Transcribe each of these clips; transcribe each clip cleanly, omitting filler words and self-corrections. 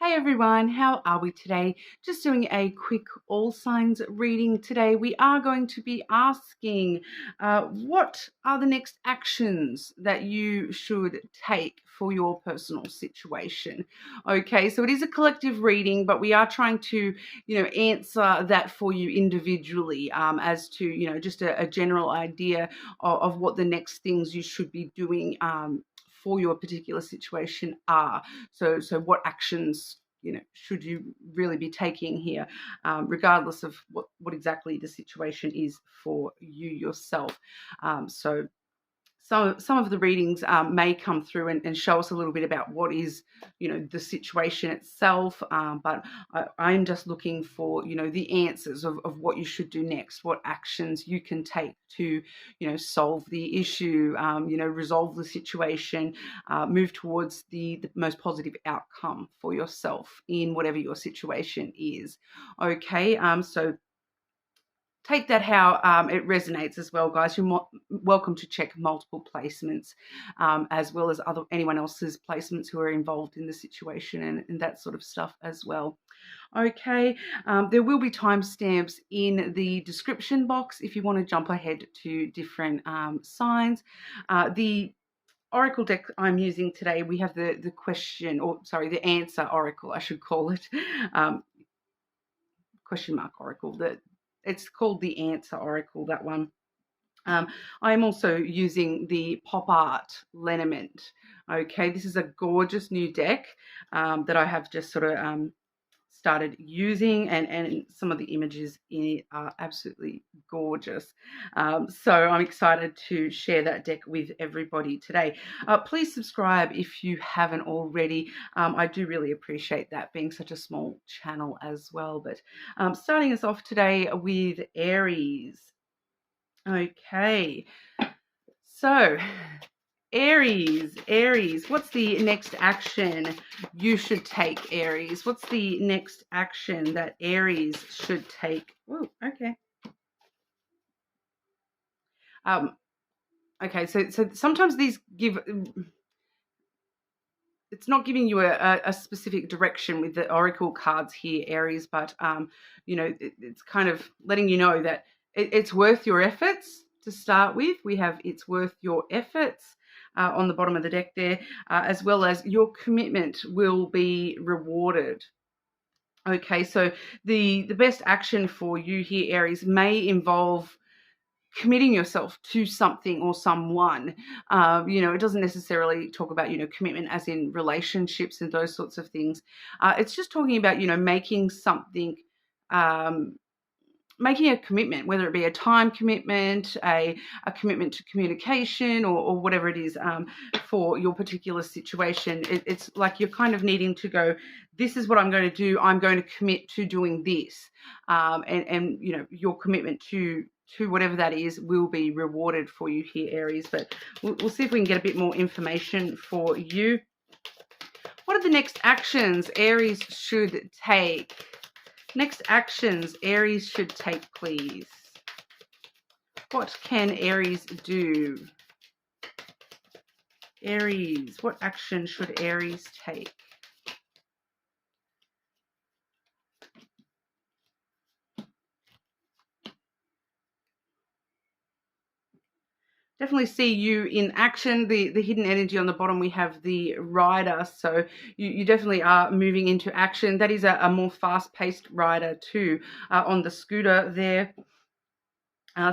Hey everyone, how are we today? Just doing a quick all signs reading today. We are going to be asking what are the next actions that you should take for your personal situation. Okay, so it is a collective reading, but we are trying to, answer that for you individually as to, just a general idea of what the next things you should be doing for your particular situation are. So what actions should you really be taking here, regardless of what exactly the situation is for you yourself. Some of the readings may come through and show us a little bit about what is, the situation itself. But I'm just looking for, the answers of what you should do next, what actions you can take to, solve the issue, resolve the situation, move towards the most positive outcome for yourself in whatever your situation is. Okay, so take that how it resonates as well, guys. You're welcome to check multiple placements as well as anyone else's placements who are involved in the situation and that sort of stuff as well. Okay, there will be timestamps in the description box if you want to jump ahead to different signs. The Oracle deck I'm using today, we have the answer Oracle, I should call it. Question mark Oracle. It's called the Answer Oracle, that one. I'm also using the Pop Art Lenormand. Okay, this is a gorgeous new deck that I have just sort of started using, and some of the images in it are absolutely gorgeous. So I'm excited to share that deck with everybody today. Please subscribe if you haven't already. I do really appreciate that, being such a small channel as well. But starting us off today with Aries. Okay, so Aries, what's the next action you should take, Aries? What's the next action that Aries should take? Oh, okay. Okay, so sometimes these give, it's not giving you a specific direction with the Oracle cards here, Aries, but, it's kind of letting you know that it's worth your efforts to start with. We have it's worth your efforts on the bottom of the deck there, as well as your commitment will be rewarded. Okay, so the best action for you here, Aries, may involve committing yourself to something or someone. It doesn't necessarily talk about, commitment as in relationships and those sorts of things. It's just talking about, making something, making a commitment, whether it be a time commitment, a commitment to communication, or whatever it is for your particular situation. It's like you're kind of needing to go, this is what I'm going to do. I'm going to commit to doing this. And your commitment to whatever that is will be rewarded for you here, Aries. But we'll see if we can get a bit more information for you. What are the next actions Aries should take? Next actions Aries should take, please. What can Aries do? Aries, what action should Aries take? Definitely see you in action. The hidden energy on the bottom, we have the rider. So you definitely are moving into action. That is a more fast-paced rider too on the scooter there.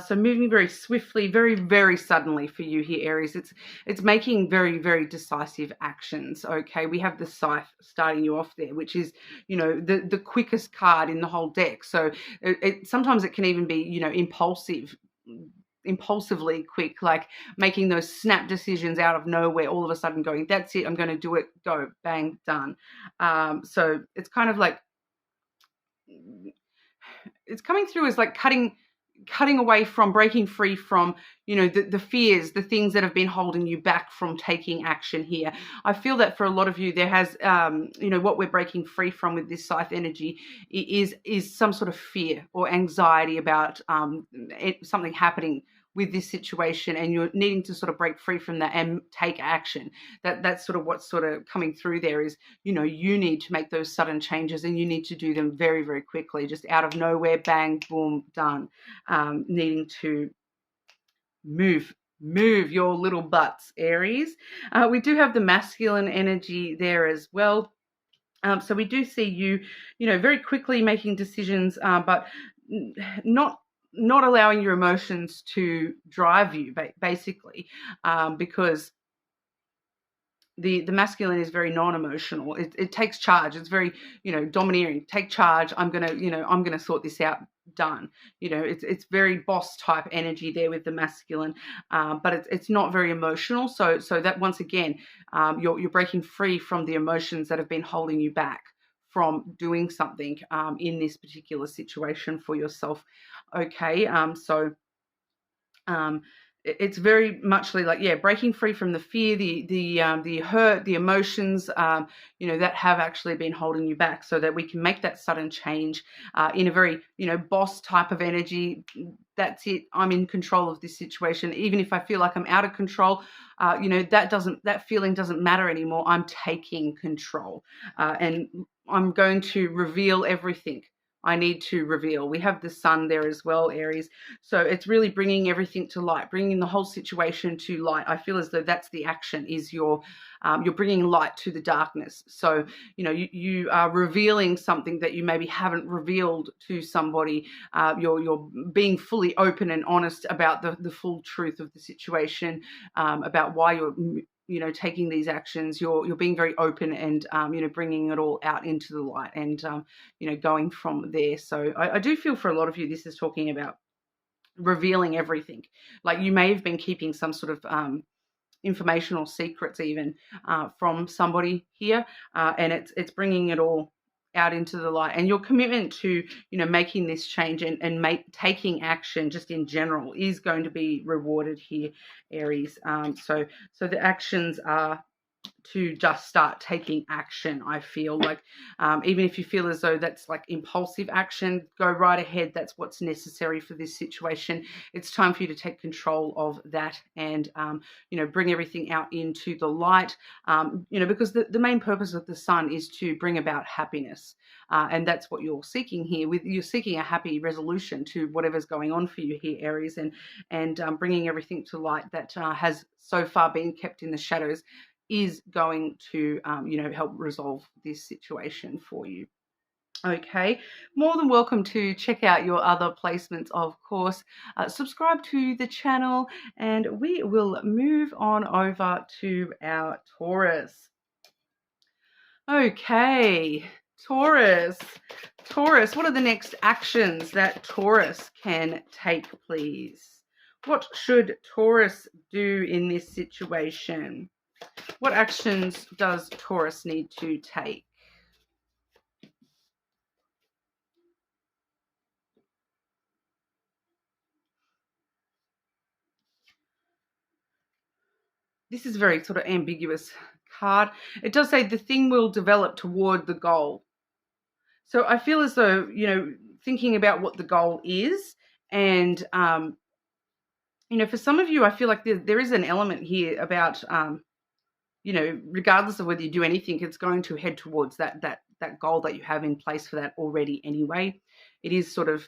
So moving very swiftly, very, very suddenly for you here, Aries. It's making very, very decisive actions, okay? We have the Scythe starting you off there, which is, the quickest card in the whole deck. So sometimes it can even be, impulsively quick, like making those snap decisions out of nowhere, all of a sudden going, that's it, I'm going to do it, go, bang, done. So it's kind of like, it's coming through as like cutting away from, breaking free from, the fears, the things that have been holding you back from taking action here. I feel that for a lot of you, there has, what we're breaking free from with this Scythe energy is some sort of fear or anxiety about something happening with this situation, and you're needing to sort of break free from that and take action. That's sort of what's sort of coming through there is, you know, you need to make those sudden changes, and you need to do them very, very quickly, just out of nowhere, bang, boom, done. Needing to move your little butts, Aries. We do have the masculine energy there as well. So we do see you, you know, very quickly making decisions, but not allowing your emotions to drive you, basically, because the masculine is very non-emotional. It takes charge. It's very, you know, domineering. Take charge. I'm gonna sort this out. Done. You know, it's very boss type energy there with the masculine, but it's not very emotional. So that once again, you're breaking free from the emotions that have been holding you back from doing something in this particular situation for yourself. Okay, it's very much like, yeah, breaking free from the fear, the hurt, the emotions, you know, that have actually been holding you back, so that we can make that sudden change in a very, you know, boss type of energy. That's it. I'm in control of this situation. Even if I feel like I'm out of control, you know, that feeling doesn't matter anymore. I'm taking control, and I'm going to reveal everything I need to reveal. We have the sun there as well, Aries. So it's really bringing everything to light, bringing the whole situation to light. I feel as though that's the action, is you're bringing light to the darkness. So, you know, you are revealing something that you maybe haven't revealed to somebody. You're being fully open and honest about the full truth of the situation, about why you're, you know, taking these actions. You're being very open and, you know, bringing it all out into the light, and, you know, going from there. So I do feel for a lot of you, this is talking about revealing everything. Like you may have been keeping some sort of information or secrets even from somebody here, and it's bringing it all out into the light. And your commitment to, you know, making this change and taking action just in general is going to be rewarded here, Aries. So the actions are to just start taking action. I feel like, even if you feel as though that's like impulsive action, go right ahead. That's what's necessary for this situation. It's time for you to take control of that, and, you know, bring everything out into the light, you know, because the main purpose of the sun is to bring about happiness. And that's what you're seeking here. You're seeking a happy resolution to whatever's going on for you here, Aries, and bringing everything to light that has so far been kept in the shadows is going to, you know, help resolve this situation for you. Okay, more than welcome to check out your other placements, of course. Subscribe to the channel, and we will move on over to our Taurus. Okay, Taurus, what are the next actions that Taurus can take, please? What should Taurus do in this situation? What actions does Taurus need to take? This is a very sort of ambiguous card. It does say the thing will develop toward the goal. So I feel as though, you know, thinking about what the goal is, and, you know, for some of you, I feel like there is an element here about, you know, regardless of whether you do anything, it's going to head towards that goal that you have in place for that already anyway. It is sort of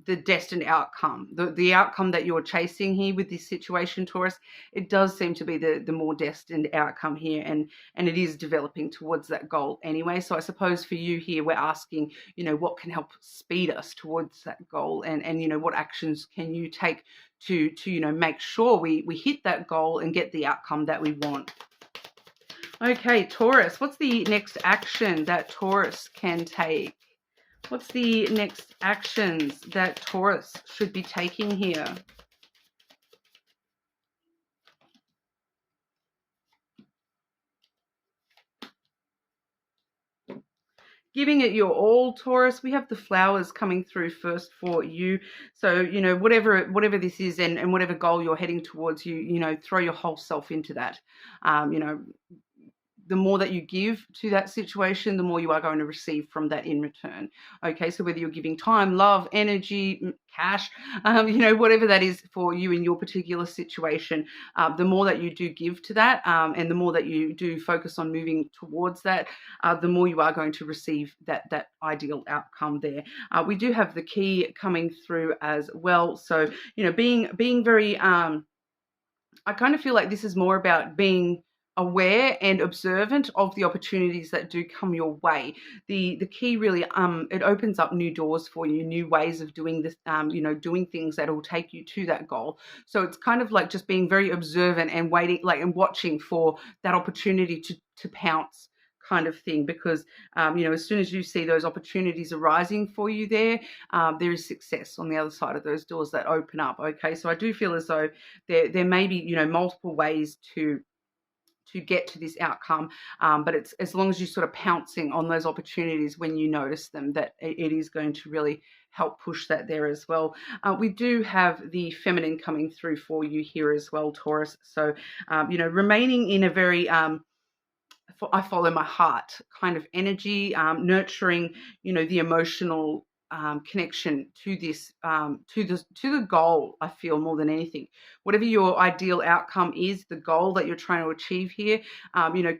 the destined outcome, the outcome that you're chasing here with this situation, Taurus. It does seem to be the more destined outcome here, and it is developing towards that goal anyway. So I suppose for you here, we're asking, you know, what can help speed us towards that goal, and you know, what actions can you take to you know, make sure we hit that goal and get the outcome that we want. Okay, Taurus, what's the next action that Taurus can take? What's the next actions that Taurus should be taking here? Giving it your all, Taurus. We have the flowers coming through first for you. So, you know, whatever this is, and whatever goal you're heading towards, you know, throw your whole self into that. You know, the more that you give to that situation, the more you are going to receive from that in return. Okay, so whether you're giving time, love, energy, cash, whatever that is for you in your particular situation, the more that you do give to that, and the more that you do focus on moving towards that, the more you are going to receive that ideal outcome there. We do have the key coming through as well. So, being very, I kind of feel like this is more about being aware and observant of the opportunities that do come your way. The key really, it opens up new doors for you, new ways of doing this, doing things that will take you to that goal. So it's kind of like just being very observant and waiting, and watching for that opportunity to pounce, kind of thing, because as soon as you see those opportunities arising for you there is success on the other side of those doors that open up. Okay, so I do feel as though there may be multiple ways to get to this outcome, but it's as long as you're sort of pouncing on those opportunities when you notice them, that it is going to really help push that there as well. We do have the feminine coming through for you here as well, Taurus. So remaining in a very I follow my heart kind of energy, nurturing, the emotional connection to this, to the goal. I feel more than anything, whatever your ideal outcome is, the goal that you're trying to achieve here,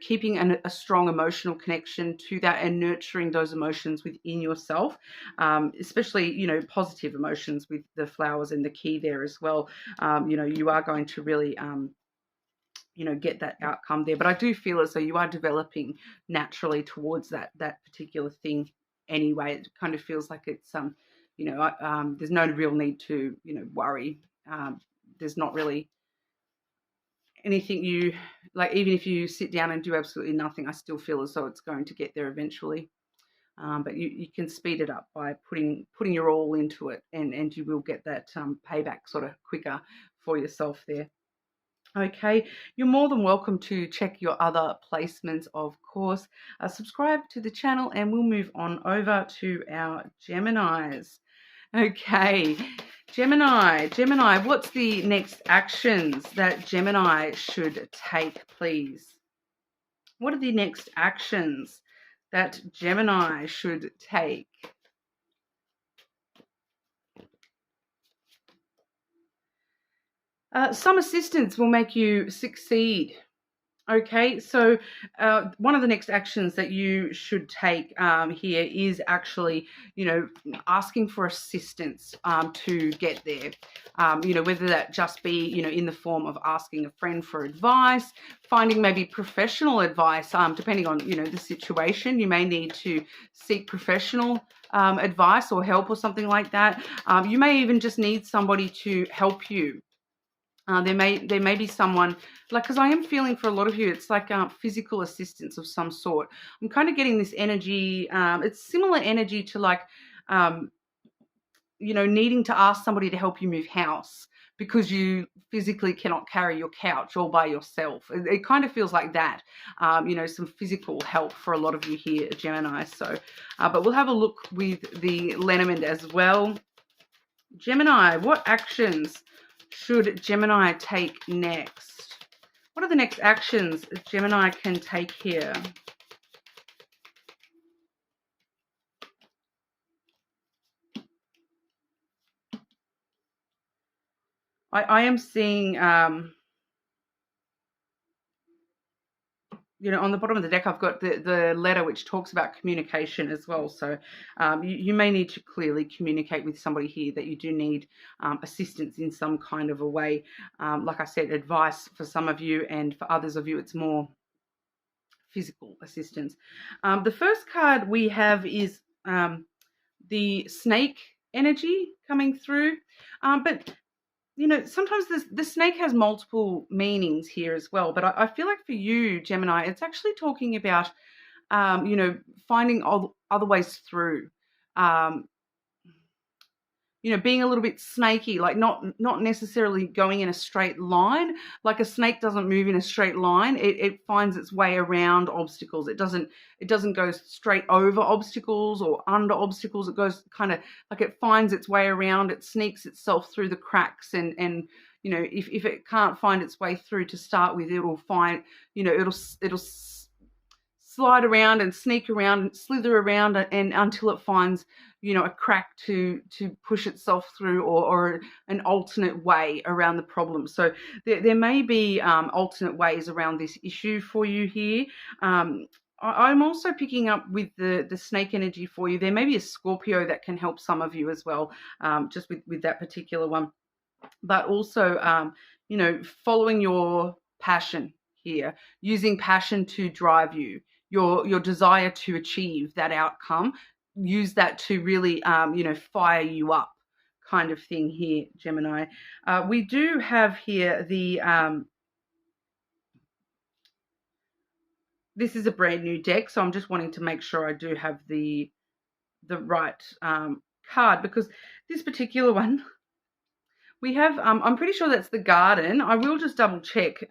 keeping a strong emotional connection to that and nurturing those emotions within yourself, especially, positive emotions with the flowers and the key there as well. You are going to really, get that outcome there. But I do feel as though you are developing naturally towards that particular thing anyway. It kind of feels like it's, there's no real need to, worry. There's not really anything you, like, even if you sit down and do absolutely nothing, I still feel as though it's going to get there eventually. But you can speed it up by putting your all into it, and you will get that payback sort of quicker for yourself there. Okay, you're more than welcome to check your other placements, of course. Subscribe to the channel, and we'll move on over to our Geminis. Okay, Gemini, what's the next actions that Gemini should take, please? What are the next actions that Gemini should take? Some assistance will make you succeed. Okay, so one of the next actions that you should take here is actually, asking for assistance to get there. Whether that just be, in the form of asking a friend for advice, finding maybe professional advice, depending on, the situation. You may need to seek professional advice or help or something like that. You may even just need somebody to help you. There may be someone, like, because I am feeling for a lot of you, it's like physical assistance of some sort. I'm kind of getting this energy. It's similar energy to, like, needing to ask somebody to help you move house because you physically cannot carry your couch all by yourself. It kind of feels like that. Some physical help for a lot of you here, Gemini. So, but we'll have a look with the lenormand as well. Gemini, what actions should Gemini take next? What are the next actions Gemini can take here? I am seeing, on the bottom of the deck, I've got the letter which talks about communication as well. So you may need to clearly communicate with somebody here that you do need assistance in some kind of a way. Like I said, advice for some of you, and for others of you, it's more physical assistance. The first card we have is the snake energy coming through. But sometimes the snake has multiple meanings here as well. But I feel like for you, Gemini, it's actually talking about, finding other ways through. Being a little bit snaky, like not necessarily going in a straight line. Like a snake doesn't move in a straight line. It finds its way around obstacles. It doesn't go straight over obstacles or under obstacles. It goes kind of like, it finds its way around. It sneaks itself through the cracks, and if it can't find its way through to start with, it'll find, it'll slide around and sneak around and slither around and until it finds, you know, a crack to push itself through, or an alternate way around the problem. So there may be alternate ways around this issue for you here. I'm also picking up with the snake energy for you. There may be a Scorpio that can help some of you as well, just with that particular one. But also, you know, following your passion here, using passion to drive you, your desire to achieve that outcome, use that to really, you know, fire you up, kind of thing here, Gemini. We do have here the this is a brand new deck, so I'm just wanting to make sure I do have the right card, because this particular one, we have, I'm pretty sure that's the garden. I will just double check,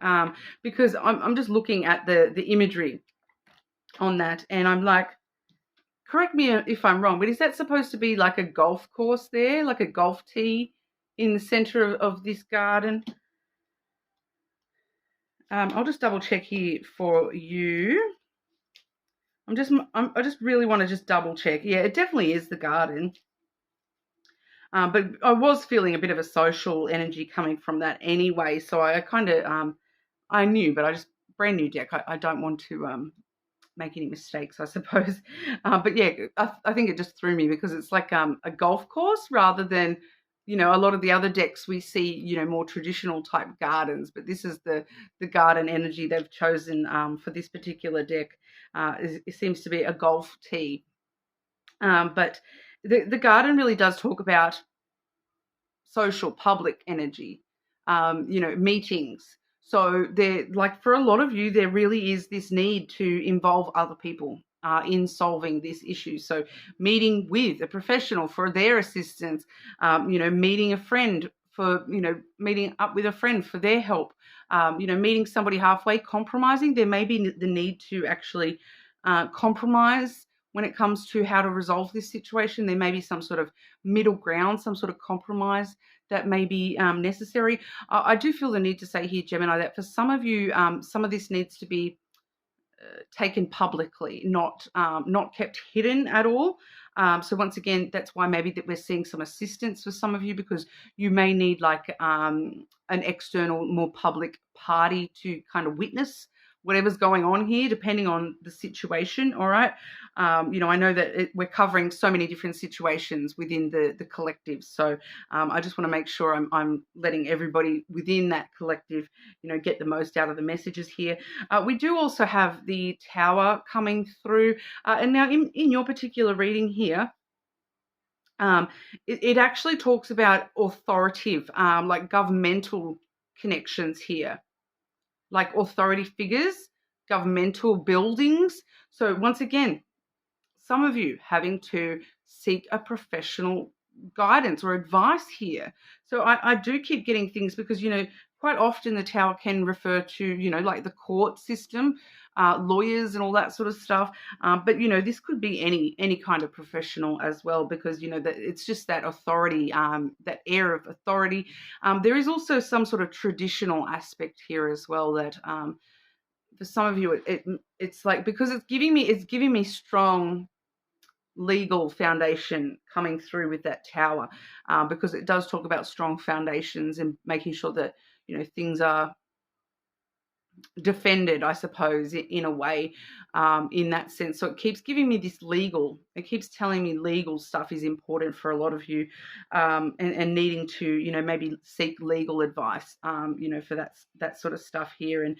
because I'm just looking at the imagery on that, and I'm like, correct me if I'm wrong, but is that supposed to be like a golf course there, like a golf tee in the center of this garden? I'll just double check here for you. I just really want to just double check. Yeah, it definitely is the garden. But I was feeling a bit of a social energy coming from that anyway, so I kind of, I knew, but I just, brand new deck, I don't want to make any mistakes, I suppose. But yeah, I think it just threw me because it's like a golf course rather than, you know, a lot of the other decks we see, you know, more traditional type gardens, but this is the garden energy they've chosen for this particular deck. It seems to be a golf tee. But the garden really does talk about social, public energy, you know, meetings. So there, like for a lot of you, there really is this need to involve other people in solving this issue. So meeting with a professional for their assistance, you know, meeting a friend for, you know, meeting up with a friend for their help, you know, meeting somebody halfway, compromising. There may be the need to actually compromise when it comes to how to resolve this situation. There may be some sort of middle ground, some sort of compromise that may be necessary. I do feel the need to say here, Gemini, that for some of you, some of this needs to be taken publicly, not kept hidden at all. So once again, that's why maybe that we're seeing some assistance for some of you, because you may need like an external, more public party to kind of witness whatever's going on here, depending on the situation. All right. You know, I know that we're covering so many different situations within the collective. So I just want to make sure I'm letting everybody within that collective, you know, get the most out of the messages here. We do also have the Tower coming through. And now in your particular reading here, it actually talks about authoritative, like governmental connections here, like authority figures, governmental buildings. So once again, some of you having to seek a professional guidance or advice here. So I do keep getting things because, you know, quite often the Tower can refer to, you know, like the court system, lawyers and all that sort of stuff. But, you know, this could be any kind of professional as well, because, you know, that it's just that authority, that air of authority. There is also some sort of traditional aspect here as well that for some of you, it's like, because it's giving me strong legal foundation coming through with that Tower, because it does talk about strong foundations and making sure that, you know, things are defended, I suppose, in a way, in that sense. So it keeps giving me this legal, it keeps telling me legal stuff is important for a lot of you, and needing to, you know, maybe seek legal advice, you know, for that sort of stuff here, and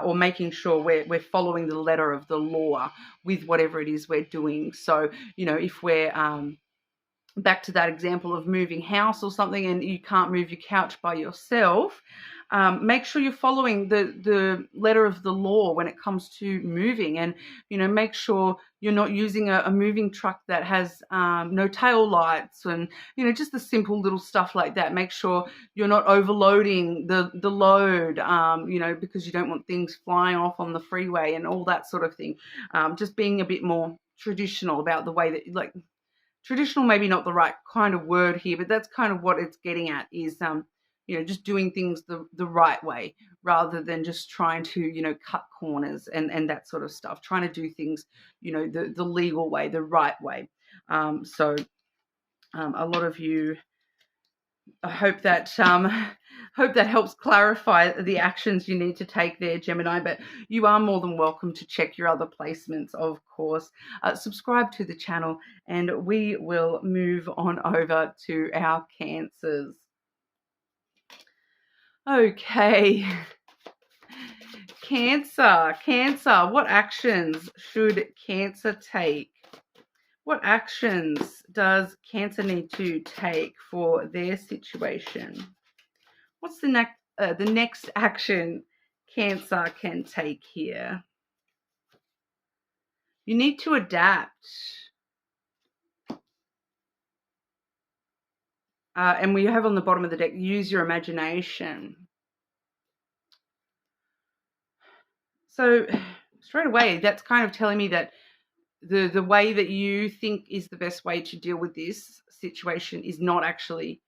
or making sure we're following the letter of the law with whatever it is we're doing. So, you know, if we're back to that example of moving house or something and you can't move your couch by yourself, make sure you're following the letter of the law when it comes to moving, and, you know, make sure you're not using a moving truck that has no tail lights, and, you know, just the simple little stuff like that. Make sure you're not overloading the load, you know, because you don't want things flying off on the freeway and all that sort of thing. Just being a bit more traditional about the way that, like, traditional, maybe not the right kind of word here, but that's kind of what it's getting at, is just doing things the right way, rather than just trying to, cut corners and that sort of stuff, trying to do things, the legal way, the right way. So a lot of you, I hope that helps clarify the actions you need to take there, Gemini. But you are more than welcome to check your other placements, of course. Subscribe to the channel, and we will move on over to our Cancers. Okay. Cancer. What actions should Cancer take? What actions does Cancer need to take for their situation? What's the next action Cancer can take here? You need to adapt. And we have on the bottom of the deck, use your imagination. So straight away, that's kind of telling me that the way that you think is the best way to deal with this situation is not actually,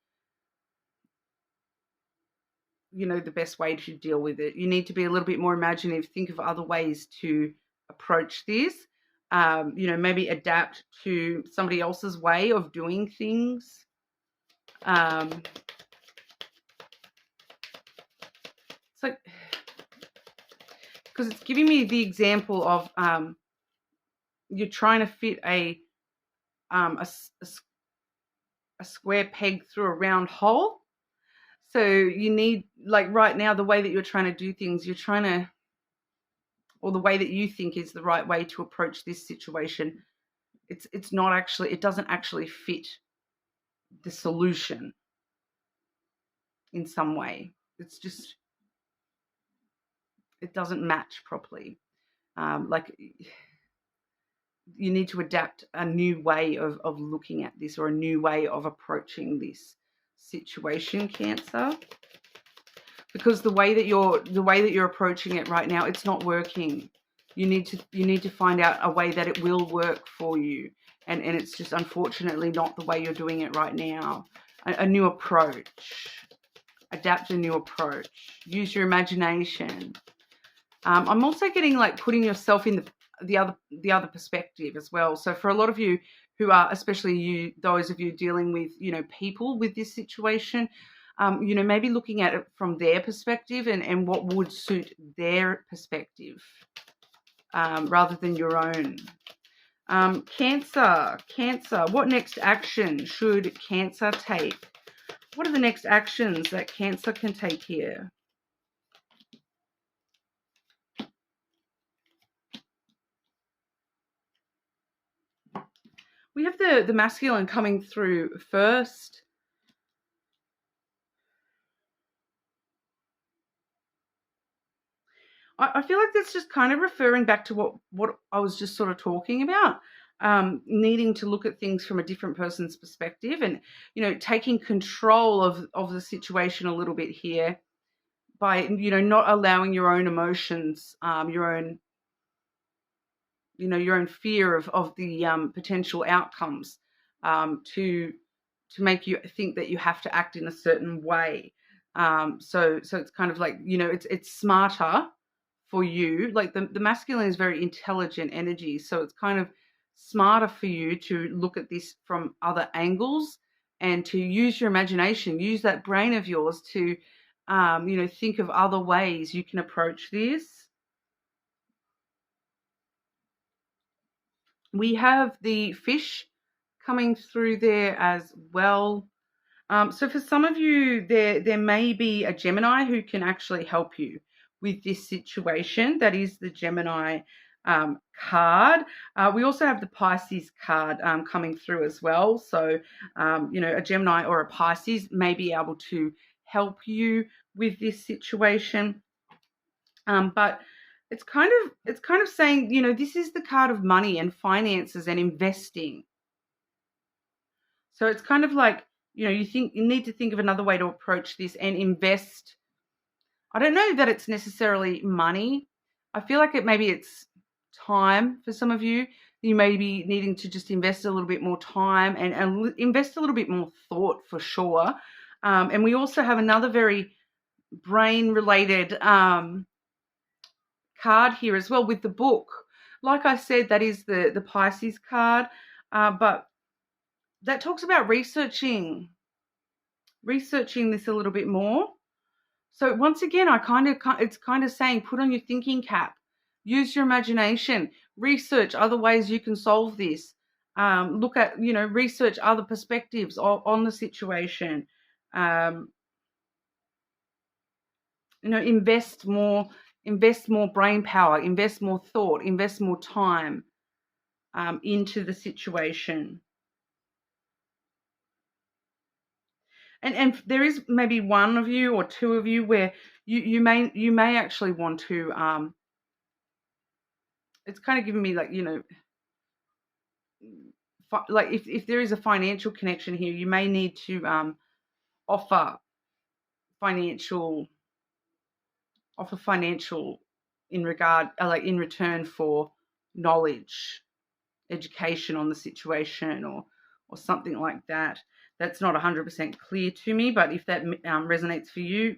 the best way to deal with it. You need to be a little bit more imaginative, think of other ways to approach this, maybe adapt to somebody else's way of doing things. So, because it's giving me the example of you're trying to fit a square peg through a round hole. So you need, like right now, the way that you're trying to do things, or the way that you think is the right way to approach this situation, it's not actually, it doesn't actually fit the solution in some way. It's just, it doesn't match properly. Like you need to adapt a new way of looking at this, or a new way of approaching this situation, Cancer. Because the way that you're approaching it right now, it's not working. You need to find out a way that it will work for you, and it's just unfortunately not the way you're doing it right now. A new approach. Adapt a new approach. Use your imagination. I'm also getting like putting yourself in the other perspective as well. So for a lot of you who are, especially those of you dealing with people with this situation, maybe looking at it from their perspective and what would suit their perspective rather than your own. Cancer. What next action should Cancer take? What are the next actions that Cancer can take here? We have the masculine coming through first. I feel like that's just kind of referring back to what I was just sort of talking about, needing to look at things from a different person's perspective, and taking control of the situation a little bit here by not allowing your own emotions, your own fear of the potential outcomes to make you think that you have to act in a certain way. So it's kind of like it's smarter for you. Like the masculine is very intelligent energy, so it's kind of smarter for you to look at this from other angles and to use your imagination, use that brain of yours to think of other ways you can approach this. We have the fish coming through there as well. So for some of you, there may be a Gemini who can actually help you with this situation. That is the Gemini card. We also have the Pisces card coming through as well. So, a Gemini or a Pisces may be able to help you with this situation. But it's kind of saying, this is the card of money and finances and investing. So it's kind of like, you need to think of another way to approach this and invest. I don't know that it's necessarily money. I feel like maybe it's time for some of you. You may be needing to just invest a little bit more time and invest a little bit more thought for sure And we also have another very brain-related card here as well with the book. Like I said, that is the Pisces card, but that talks about researching this a little bit more. So once again, it's kind of saying, put on your thinking cap, use your imagination, research other ways you can solve this. Look at, research other perspectives on the situation. Invest more brain power, invest more thought, invest more time into the situation. And there is maybe one of you or two of you where you may actually want to. It's kind of giving me like, like if there is a financial connection here, you may need to offer financial in regard, like in return for knowledge, education on the situation, or something like that. That's not 100% clear to me, but if that resonates for you,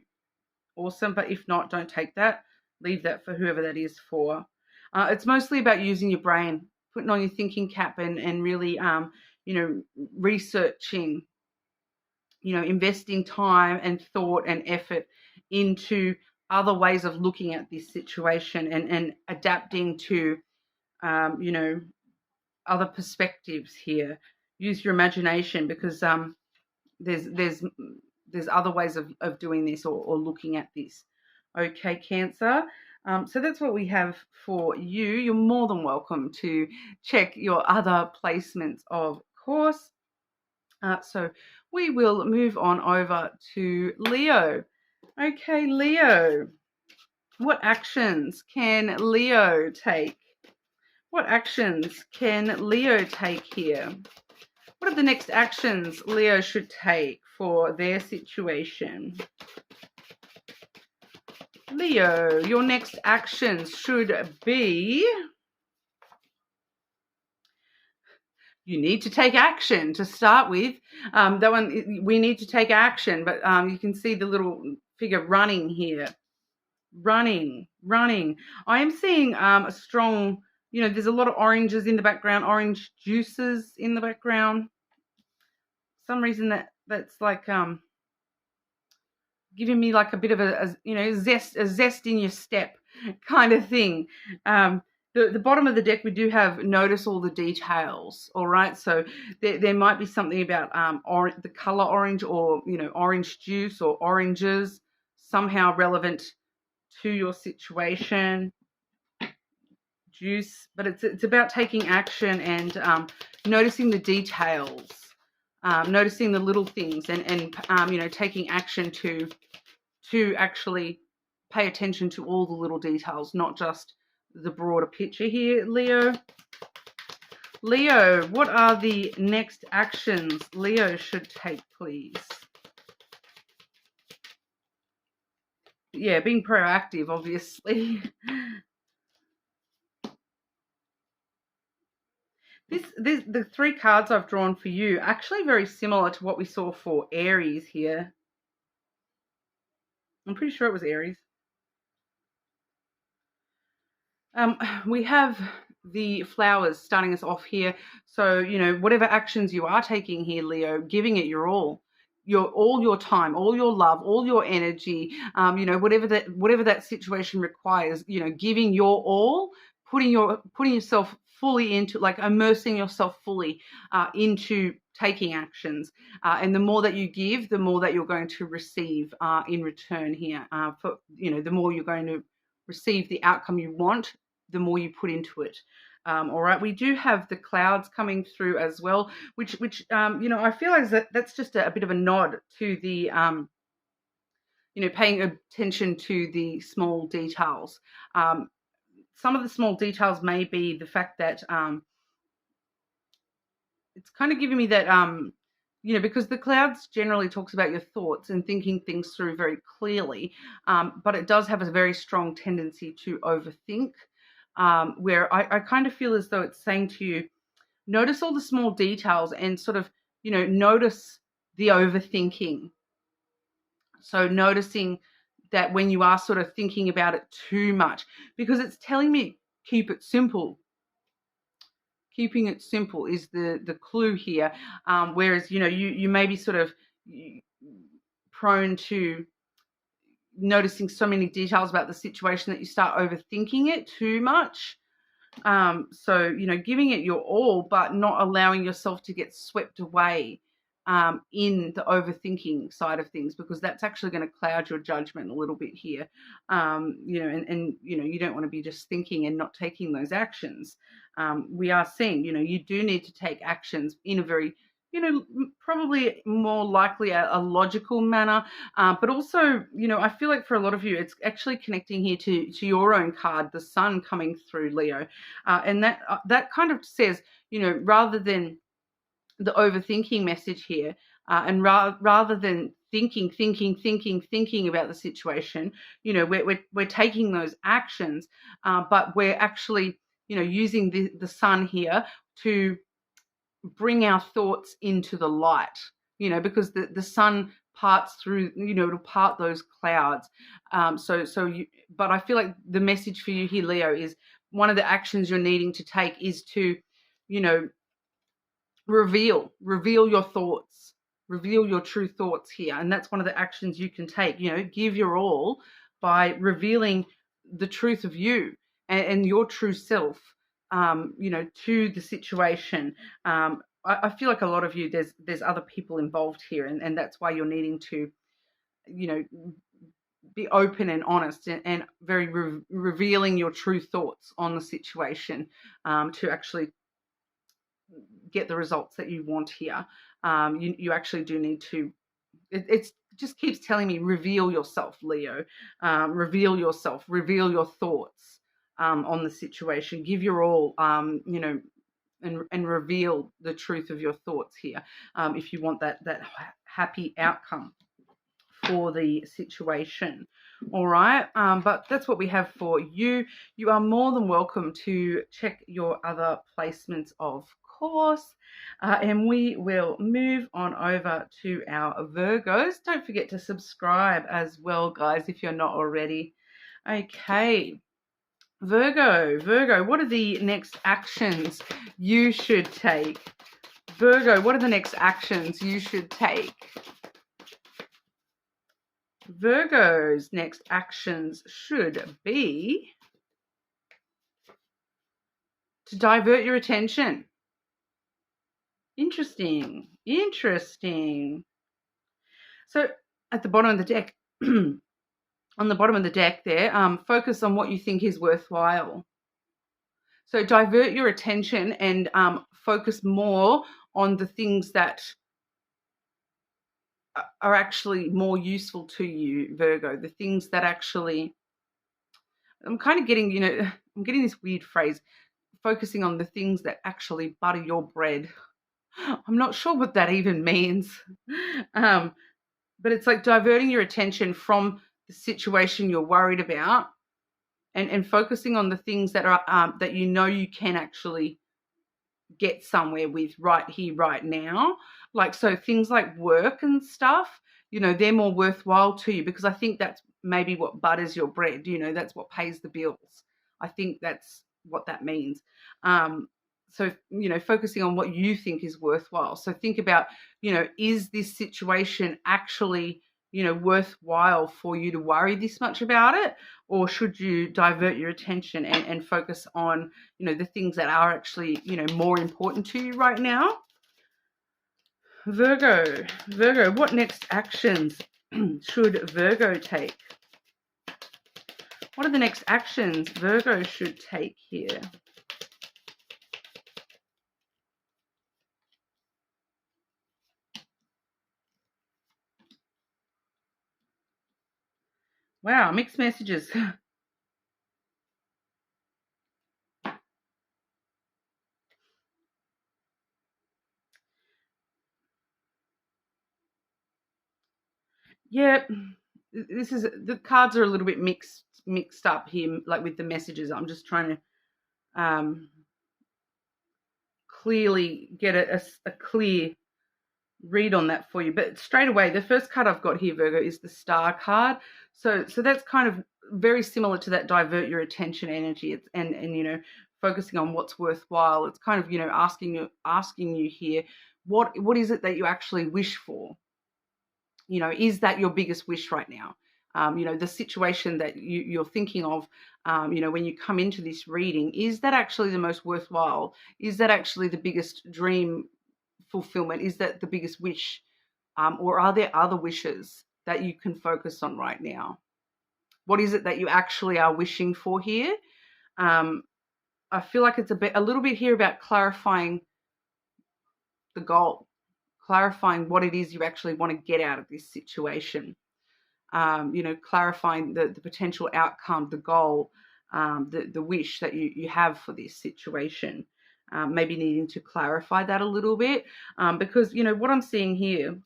awesome. But if not, don't take that. Leave that for whoever that is for. It's mostly about using your brain, putting on your thinking cap, and really, researching, investing time and thought and effort into other ways of looking at this situation, and adapting to, other perspectives here. Use your imagination, because there's other ways of doing this, or looking at this. Okay, Cancer. So that's what we have for you. You're more than welcome to check your other placements, of course. So we will move on over to Leo. Okay, Leo. What actions can Leo take? What actions can Leo take here? What are the next actions Leo should take for their situation? Leo, your next actions should be, you need to take action to start with. That one, we need to take action, but you can see the little figure running here. Running. I am seeing a strong, there's a lot of oranges in the background, orange juices in the background. For some reason that's like giving me like a bit of a zest in your step kind of thing. The bottom of the deck, we do have notice all the details. All right, so there might be something about the color orange, or orange juice or oranges, somehow relevant to your situation. Juice, but it's about taking action and noticing the details, noticing the little things, and taking action to actually pay attention to all the little details, not just the broader picture here, Leo. Leo, what are the next actions Leo should take, please? Yeah, being proactive, obviously. The three cards I've drawn for you actually very similar to what we saw for Aries here. I'm pretty sure it was Aries. We have the flowers starting us off here. So, whatever actions you are taking here, Leo, giving it your all. All your time, all your love, all your energy, whatever that situation requires, giving your all, putting yourself fully into, like, immersing yourself fully into taking actions. And the more that you give, the more that you're going to receive in return here. The more you're going to receive the outcome you want, the more you put into it. All right, we do have the clouds coming through as well, which I feel like that's just a bit of a nod to the paying attention to the small details. Some of the small details may be the fact that it's kind of giving me that because the clouds generally talks about your thoughts and thinking things through very clearly, but it does have a very strong tendency to overthink. Where I kind of feel as though it's saying to you, notice all the small details and sort of, notice the overthinking. So noticing that when you are sort of thinking about it too much, because it's telling me keep it simple. Keeping it simple is the clue here. Whereas, you may be sort of prone to noticing so many details about the situation that you start overthinking it too much. So, giving it your all, but not allowing yourself to get swept away in the overthinking side of things, because that's actually going to cloud your judgment a little bit here. And you don't want to be just thinking and not taking those actions. We are seeing, you do need to take actions in a very, probably more likely a logical manner. But also, I feel like for a lot of you, it's actually connecting here to your own card, the sun coming through, Leo. And that kind of says, rather than the overthinking message here, and rather than thinking about the situation, we're taking those actions, but we're actually, using the sun here to bring our thoughts into the light, because the sun parts through, it'll part those clouds. But I feel like the message for you here, Leo, is one of the actions you're needing to take is to, reveal your thoughts, reveal your true thoughts here. And that's one of the actions you can take, give your all by revealing the truth of you and your true self, to the situation. I feel like a lot of you, there's other people involved here, and that's why you're needing to, be open and honest and very revealing your true thoughts on the situation, to actually get the results that you want here. You actually do need to, it just keeps telling me, reveal yourself, Leo. Reveal yourself, reveal your thoughts on the situation. Give your all, and reveal the truth of your thoughts here, if you want that happy outcome for the situation. All right, but that's what we have for you. You are more than welcome to check your other placements, of course, and we will move on over to our Virgos. Don't forget to subscribe as well, guys, if you're not already. Okay, Virgo, what are the next actions you should take? Virgo, what are the next actions you should take? Virgo's next actions should be to divert your attention. Interesting. So at the bottom of the deck, on the bottom of the deck there, focus on what you think is worthwhile. So divert your attention and focus more on the things that are actually more useful to you, Virgo. The things that actually, I'm kind of getting, I'm getting this weird phrase, focusing on the things that actually butter your bread. I'm not sure what that even means. But it's like diverting your attention from the situation you're worried about and focusing on the things that are that you can actually get somewhere with right here, right now. Like, so things like work and stuff, they're more worthwhile to you, because I think that's maybe what butters your bread, that's what pays the bills. I think that's what that means. So, focusing on what you think is worthwhile. So think about, is this situation actually, worthwhile for you to worry this much about it? Or should you divert your attention and focus on, the things that are actually, more important to you right now? Virgo, what next actions should Virgo take? What are the next actions Virgo should take here? Wow, mixed messages. Yeah, the cards are a little bit mixed up here, like with the messages. I'm just trying to clearly get a clear read on that for you. But straight away, the first card I've got here, Virgo, is the Star card. So that's kind of very similar to that divert your attention energy. It's, and you know, focusing on what's worthwhile. It's kind of, you know, asking you here, what is it that you actually wish for? You know, is that your biggest wish right now? You know, the situation that you're thinking of, you know, when you come into this reading, is that actually the most worthwhile? Is that actually the biggest dream fulfillment? Is that the biggest wish? Or are there other wishes that you can focus on right now? What is it that you actually are wishing for here? I feel like it's a little bit here about clarifying the goal, clarifying what it is you actually want to get out of this situation. You know, clarifying the potential outcome, the goal, the wish that you have for this situation. Maybe needing to clarify that a little bit, because, you know, what I'm seeing here,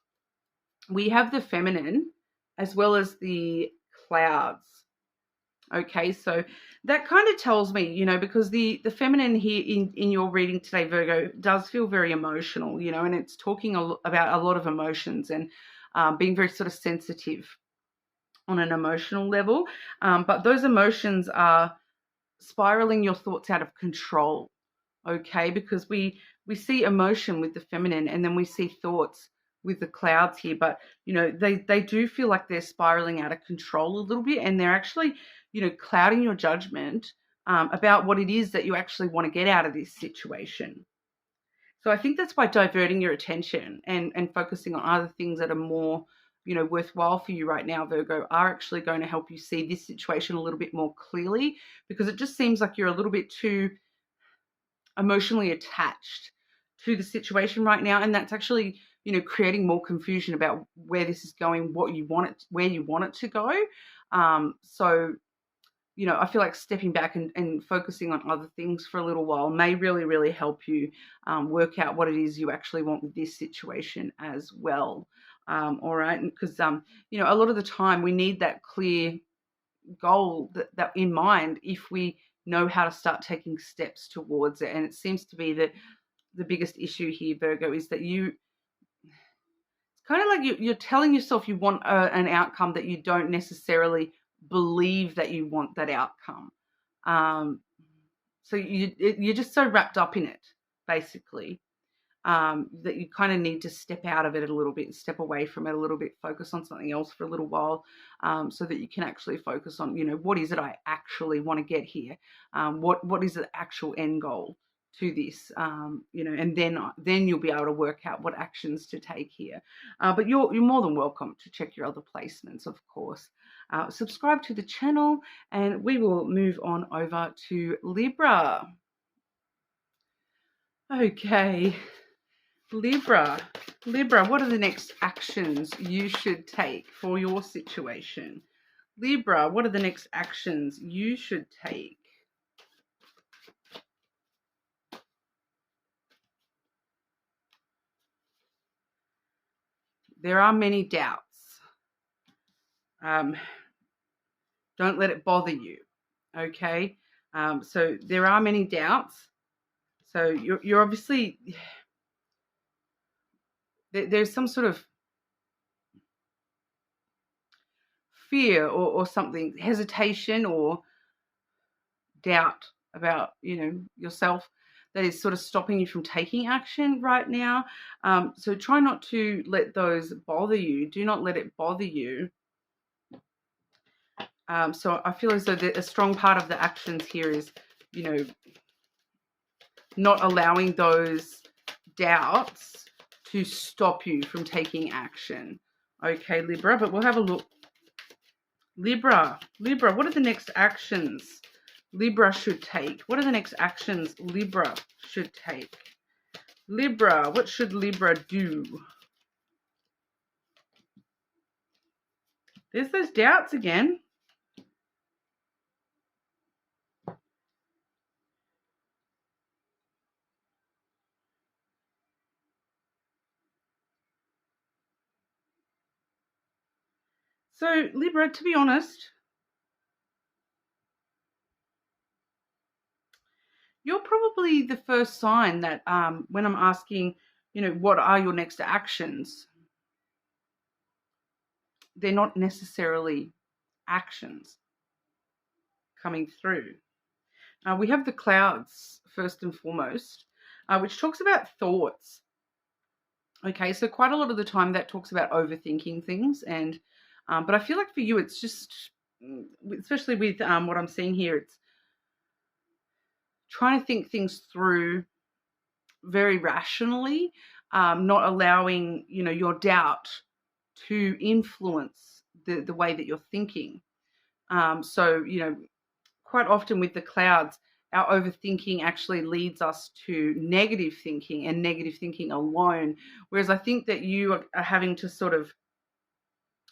we have the feminine as well as the clouds. Okay, so that kind of tells me, you know, because the feminine here in your reading today, Virgo, does feel very emotional, you know, and it's talking about a lot of emotions and being very sort of sensitive on an emotional level. But those emotions are spiraling your thoughts out of control, okay? Because we see emotion with the feminine, and then we see thoughts with the clouds here. But, you know, they do feel like they're spiraling out of control a little bit, and they're actually, you know, clouding your judgment about what it is that you actually want to get out of this situation. So I think that's by diverting your attention and focusing on other things that are more, you know, worthwhile for you right now, Virgo, are actually going to help you see this situation a little bit more clearly, because it just seems like you're a little bit too emotionally attached to the situation right now, and that's actually, you know, creating more confusion about where this is going, what you want it, where you want it to go. So, you know, I feel like stepping back and focusing on other things for a little while may really, really help you work out what it is you actually want with this situation as well. All right, because you know, a lot of the time we need that clear goal that in mind if we know how to start taking steps towards it. And it seems to be that the biggest issue here, Virgo, is that it's kind of like you're telling yourself you want an outcome that you don't necessarily believe that you want that outcome. So you're just so wrapped up in it, basically, that you kind of need to step out of it a little bit, step away from it a little bit, focus on something else for a little while, so that you can actually focus on, you know, what is it I actually want to get here? What is the actual end goal to this? You know, and then you'll be able to work out what actions to take here. But you're more than welcome to check your other placements, of course. Subscribe to the channel, and we will move on over to Libra. Okay. Libra, what are the next actions you should take for your situation? Libra, what are the next actions you should take? There are many doubts. Don't let it bother you, okay? So there are many doubts. So you're obviously, there's some sort of fear or something, hesitation or doubt about, you know, yourself, that is sort of stopping you from taking action right now. So try not to let those bother you. Do not let it bother you. So I feel as though a strong part of the actions here is, you know, not allowing those doubts to stop you from taking action. Okay, Libra, but we'll have a look. Libra, what are the next actions Libra should take? What are the next actions Libra should take? Libra, what should Libra do? There's those doubts again. So, Libra, to be honest, you're probably the first sign that when I'm asking you know, what are your next actions? They're not necessarily actions coming through. We have the clouds first and foremost, which talks about thoughts. Okay, so quite a lot of the time that talks about overthinking things, and but I feel like for you it's just, especially with what I'm seeing here, it's trying to think things through very rationally, not allowing, you know, your doubt to influence the way that you're thinking. So, you know, quite often with the clouds, our overthinking actually leads us to negative thinking and negative thinking alone. Whereas I think that you are having to sort of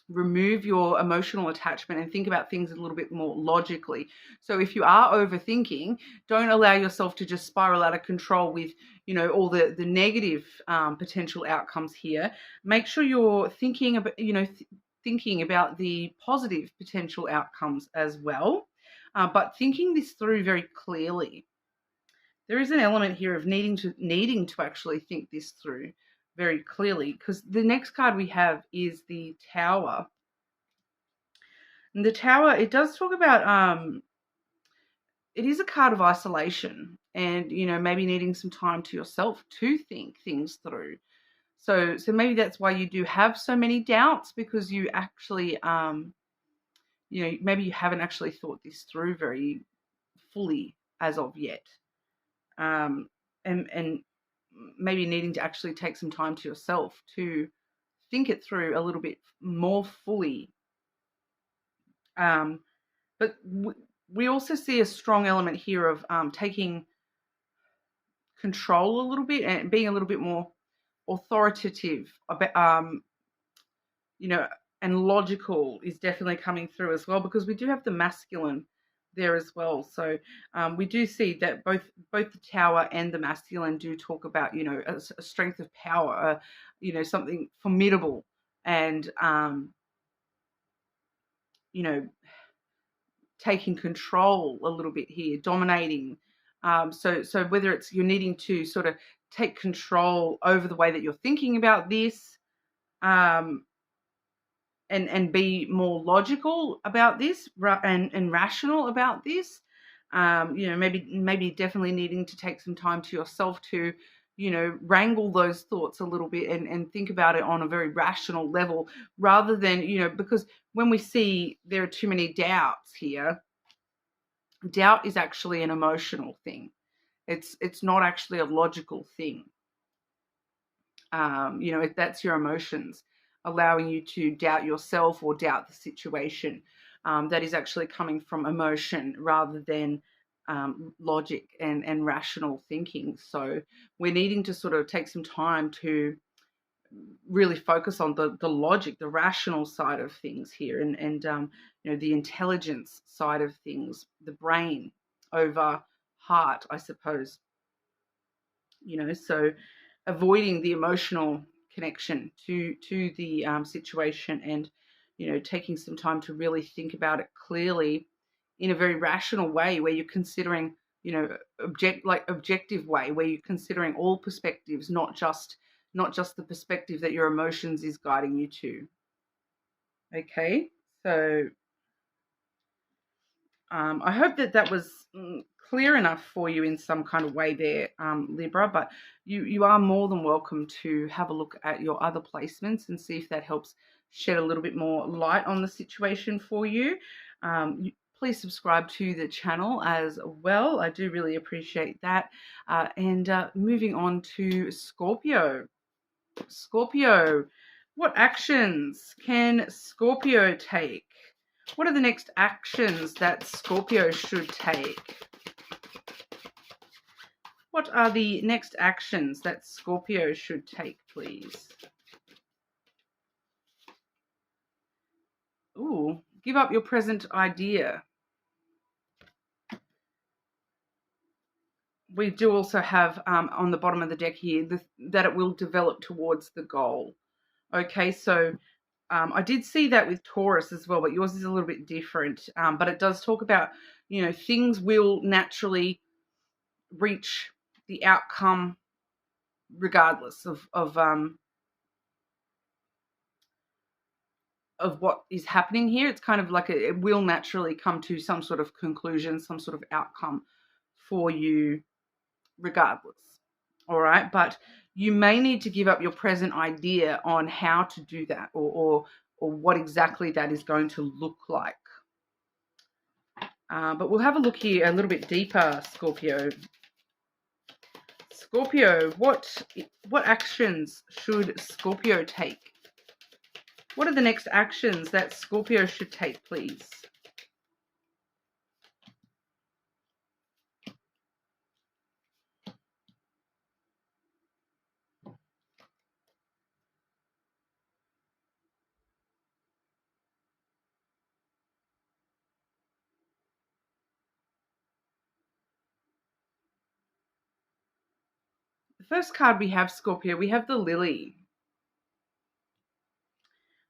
remove your emotional attachment and think about things a little bit more logically. So if you are overthinking, don't allow yourself to just spiral out of control with, you know, all the negative potential outcomes here. Make sure you're thinking about, you know, thinking about the positive potential outcomes as well, but thinking this through very clearly. There is an element here of needing to actually think this through very clearly, because the next card we have is the Tower. And the Tower, it does talk about it is a card of isolation, and, you know, maybe needing some time to yourself to think things through. So maybe that's why you do have so many doubts, because you actually you know, maybe you haven't actually thought this through very fully as of yet. And maybe needing to actually take some time to yourself to think it through a little bit more fully. But we also see a strong element here of taking control a little bit and being a little bit more authoritative about, you know, and logical is definitely coming through as well, because we do have the masculine there as well. So we do see that both the Tower and the masculine do talk about, you know, a strength of power, you know, something formidable, and you know, taking control a little bit here, dominating. So whether it's you're needing to sort of take control over the way that you're thinking about this, and be more logical about this, and rational about this. You know, maybe definitely needing to take some time to yourself to, you know, wrangle those thoughts a little bit and think about it on a very rational level, rather than, you know, because when we see there are too many doubts here, doubt is actually an emotional thing. It's not actually a logical thing. You know, that's your emotions allowing you to doubt yourself or doubt the situation. That is actually coming from emotion rather than logic and rational thinking. So we're needing to sort of take some time to really focus on the logic, the rational side of things here, and you know, the intelligence side of things, the brain over heart, I suppose. You know, so avoiding the emotional connection to the situation, and, you know, taking some time to really think about it clearly in a very rational way, where you're considering, you know, objective way, where you're considering all perspectives, not just the perspective that your emotions is guiding you to. Okay, so I hope that was clear enough for you in some kind of way there, Libra, but you are more than welcome to have a look at your other placements and see if that helps shed a little bit more light on the situation for you. Please subscribe to the channel as well. I do really appreciate that. And moving on to Scorpio. Scorpio, what actions can Scorpio take? What are the next actions that Scorpio should take? What are the next actions that Scorpio should take, please? Ooh, give up your present idea. We do also have on the bottom of the deck here that it will develop towards the goal. Okay, so I did see that with Taurus as well, but yours is a little bit different. But it does talk about, you know, things will naturally reach the outcome regardless of what is happening here. It's kind of like it will naturally come to some sort of conclusion, some sort of outcome for you regardless. All right. But you may need to give up your present idea on how to do that, or what exactly that is going to look like. But we'll have a look here a little bit deeper, Scorpio. Scorpio, what actions should Scorpio take? What are the next actions that Scorpio should take, please? The first card we have, Scorpio, we have the Lily.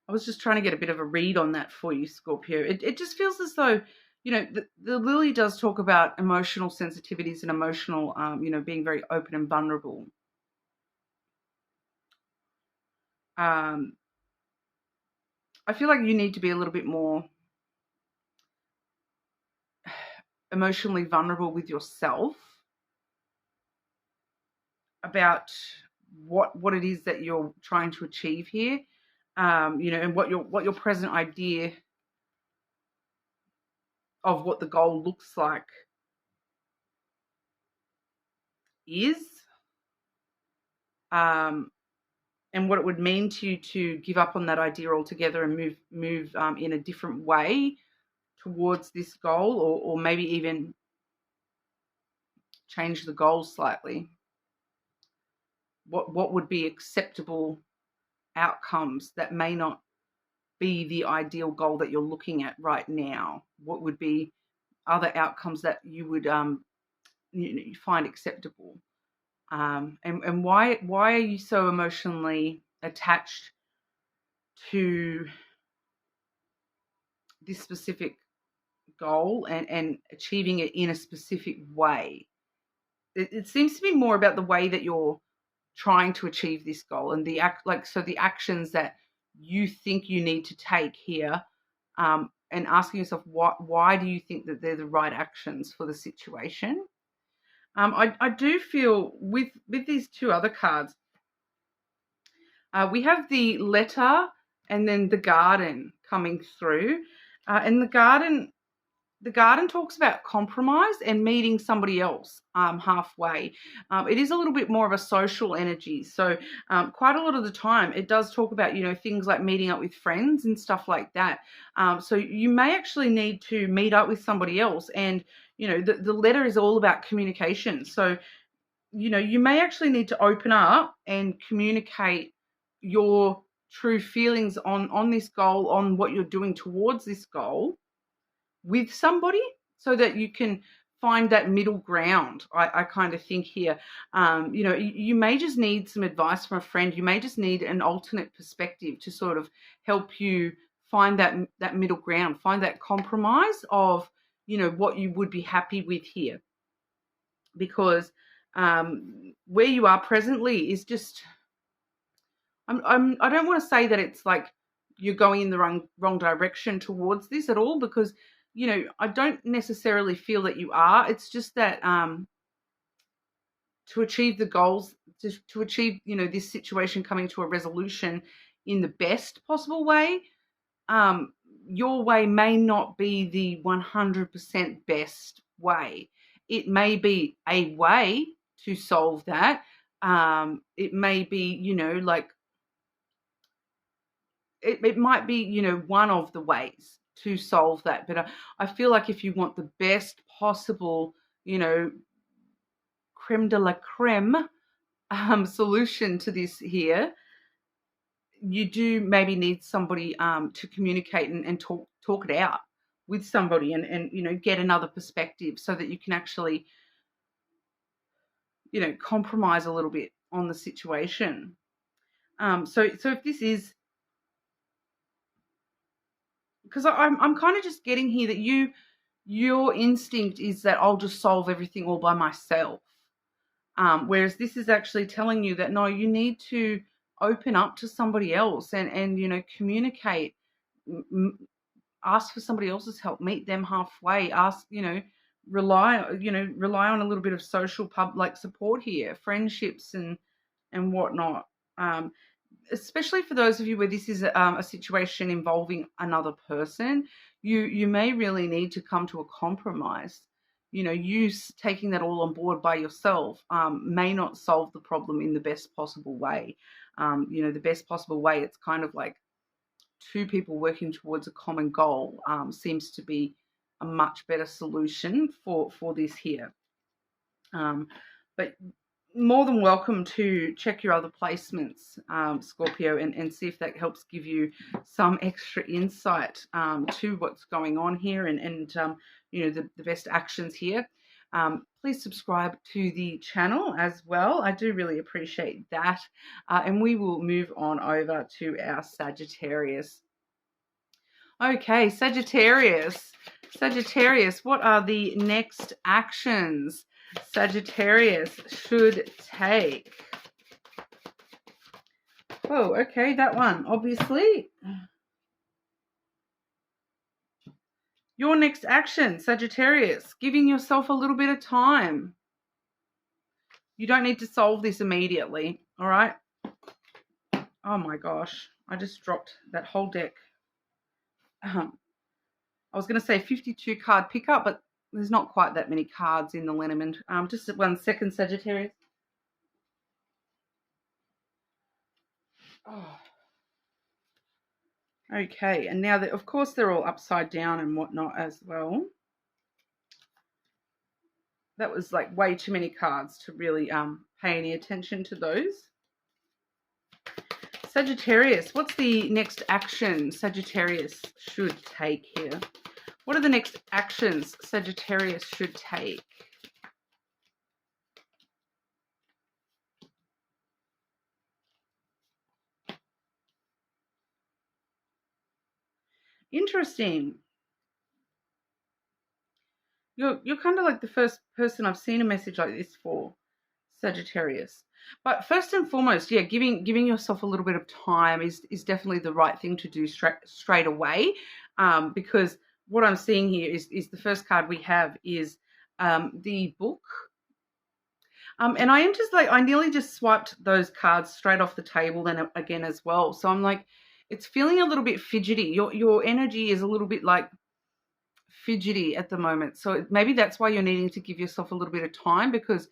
I was just trying to get a bit of a read on that for you, Scorpio. It just feels as though, the Lily does talk about emotional sensitivities and emotional, being very open and vulnerable. I feel like you need to be a little bit more emotionally vulnerable with yourself about what it is that you're trying to achieve here, and what your present idea of what the goal looks like is, and what it would mean to you to give up on that idea altogether and move in a different way towards this goal, or maybe even change the goal slightly. What would be acceptable outcomes that may not be the ideal goal that you're looking at right now? What would be other outcomes that you would you find acceptable? And why are you so emotionally attached to this specific goal and achieving it in a specific way? It seems to be more about the way that you're trying to achieve this goal and the actions that you think you need to take here, and asking yourself why do you think that they're the right actions for the situation. I do feel with these two other cards, we have the Letter and then the Garden coming through, and the Garden talks about compromise and meeting somebody else halfway. It is a little bit more of a social energy. So quite a lot of the time it does talk about, things like meeting up with friends and stuff like that. So you may actually need to meet up with somebody else. And, the Letter is all about communication. So, you may actually need to open up and communicate your true feelings on this goal, on what you're doing towards this goal with somebody, so that you can find that middle ground. I kind of think here, you may just need some advice from a friend. You may just need an alternate perspective to sort of help you find that middle ground, find that compromise of, what you would be happy with here. Because where you are presently is just, I don't want to say that it's like you're going in the wrong direction towards this at all, because I don't necessarily feel that you are. It's just that to achieve the goals, to achieve, this situation coming to a resolution in the best possible way, your way may not be the 100% best way. It may be a way to solve that. It may be, it might be, one of the ways to solve that. But I feel like if you want the best possible, creme de la creme solution to this here, you do maybe need somebody to communicate and talk it out with somebody, and get another perspective, so that you can actually, compromise a little bit on the situation. So if this is, because I'm kind of just getting here that your instinct is that I'll just solve everything all by myself. Whereas this is actually telling you that, no, you need to open up to somebody else and you know, communicate, ask for somebody else's help, meet them halfway, ask, you know, rely on a little bit of social like support here, friendships and whatnot. Especially for those of you where this is a situation involving another person, you may really need to come to a compromise. You know, taking that all on board by yourself may not solve the problem in the best possible way. You know, the best possible way, it's kind of like two people working towards a common goal seems to be a much better solution for this here. But more than welcome to check your other placements, Scorpio, and see if that helps give you some extra insight to what's going on here and you know, the best actions here. Please subscribe to the channel as well. I do really appreciate that. And we will move on over to our Sagittarius. Okay, Sagittarius. Sagittarius, what are the next actions Sagittarius should take? Oh, okay, that one, obviously. Your next action, Sagittarius, giving yourself a little bit of time. You don't need to solve this immediately, all right? Oh my gosh, I just dropped that whole deck. I was going to say 52 card pickup, but there's not quite that many cards in the Lenormand. Just 1 second, Sagittarius. Oh. Okay, and now that, of course, they're all upside down and whatnot as well. That was like way too many cards to really pay any attention to those. Sagittarius, what's the next action Sagittarius should take here? What are the next actions Sagittarius should take? Interesting. You're kind of like the first person I've seen a message like this for, Sagittarius. But first and foremost, yeah, giving yourself a little bit of time is definitely the right thing to do straight away, because what I'm seeing here is the first card we have is the book. And I am just like, I nearly just swiped those cards straight off the table then again as well. So I'm like, it's feeling a little bit fidgety. Your energy is a little bit like fidgety at the moment. So maybe that's why you're needing to give yourself a little bit of time, because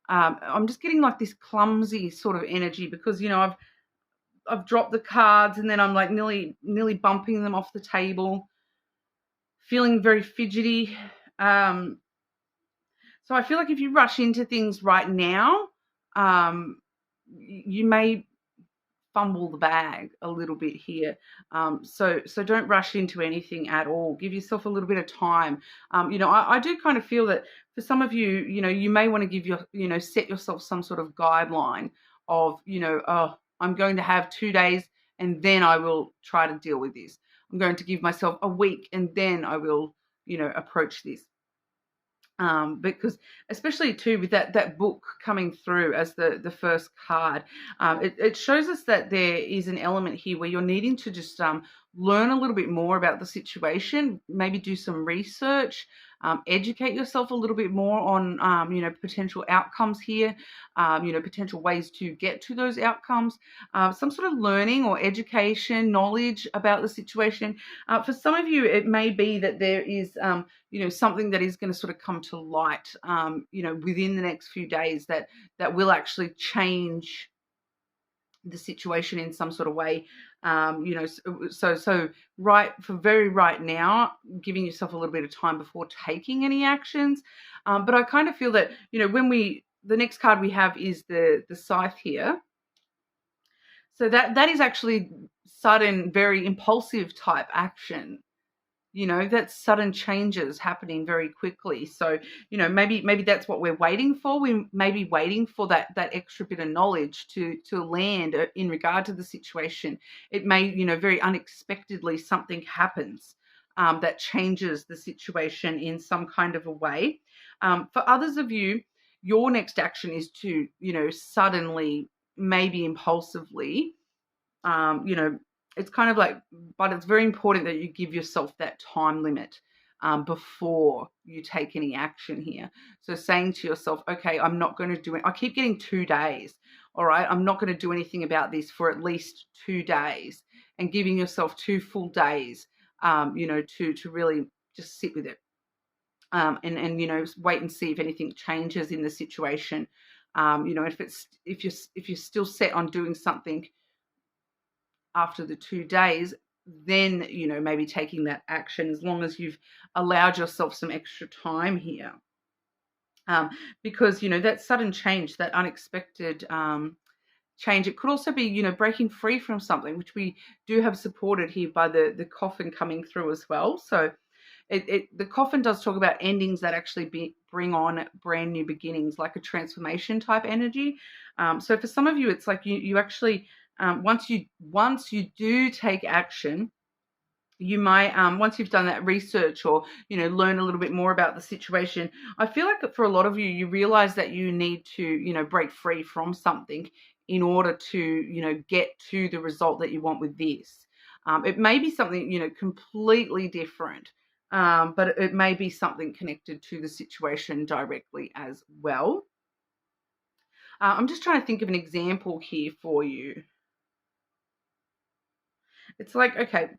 I'm just getting like this clumsy sort of energy, because, you know, I've dropped the cards and then I'm like nearly bumping them off the table, feeling very fidgety. So I feel like if you rush into things right now, you may fumble the bag a little bit here. So don't rush into anything at all. Give yourself a little bit of time. You know, I do kind of feel that for some of you, you know, you may want to set yourself some sort of guideline of, you know, oh, I'm going to have 2 days and then I will try to deal with this. I'm going to give myself a week and then I will, you know, approach this. Because especially too with that book coming through as the first card, it shows us that there is an element here where you're needing to just learn a little bit more about the situation, maybe do some research, educate yourself a little bit more on you know, potential outcomes here, you know, potential ways to get to those outcomes, some sort of learning or education, knowledge about the situation. For some of you, it may be that there is you know, something that is going to sort of come to light, you know, within the next few days that will actually change the situation in some sort of way. You know, so right now, giving yourself a little bit of time before taking any actions. But I kind of feel that, you know, when the next card we have is the Scythe here. So that is actually sudden, very impulsive type action. You know, that's sudden changes happening very quickly. So, you know, maybe that's what we're waiting for. We may be waiting for that extra bit of knowledge to land in regard to the situation. It may, you know, very unexpectedly something happens that changes the situation in some kind of a way. For others of you, your next action is to, suddenly, maybe impulsively, it's kind of like, but it's very important that you give yourself that time limit before you take any action here. So saying to yourself, okay, I'm not going to do it. I keep getting 2 days. All right. I'm not going to do anything about this for at least 2 days, and giving yourself 2 full days, to really just sit with it. And wait and see if anything changes in the situation. If you're still set on doing something after the 2 days, then maybe taking that action, as long as you've allowed yourself some extra time here, because that sudden change, that unexpected change, it could also be breaking free from something, which we do have supported here by the coffin coming through as well. So the coffin does talk about endings that actually bring on brand new beginnings, like a transformation type energy. So for some of you, it's like you actually, once you do take action, you might, once you've done that research, or learn a little bit more about the situation, I feel like that for a lot of you, you realize that you need to break free from something in order to get to the result that you want with this. It may be something completely different, but it may be something connected to the situation directly as well. I'm just trying to think of an example here for you. It's like, okay,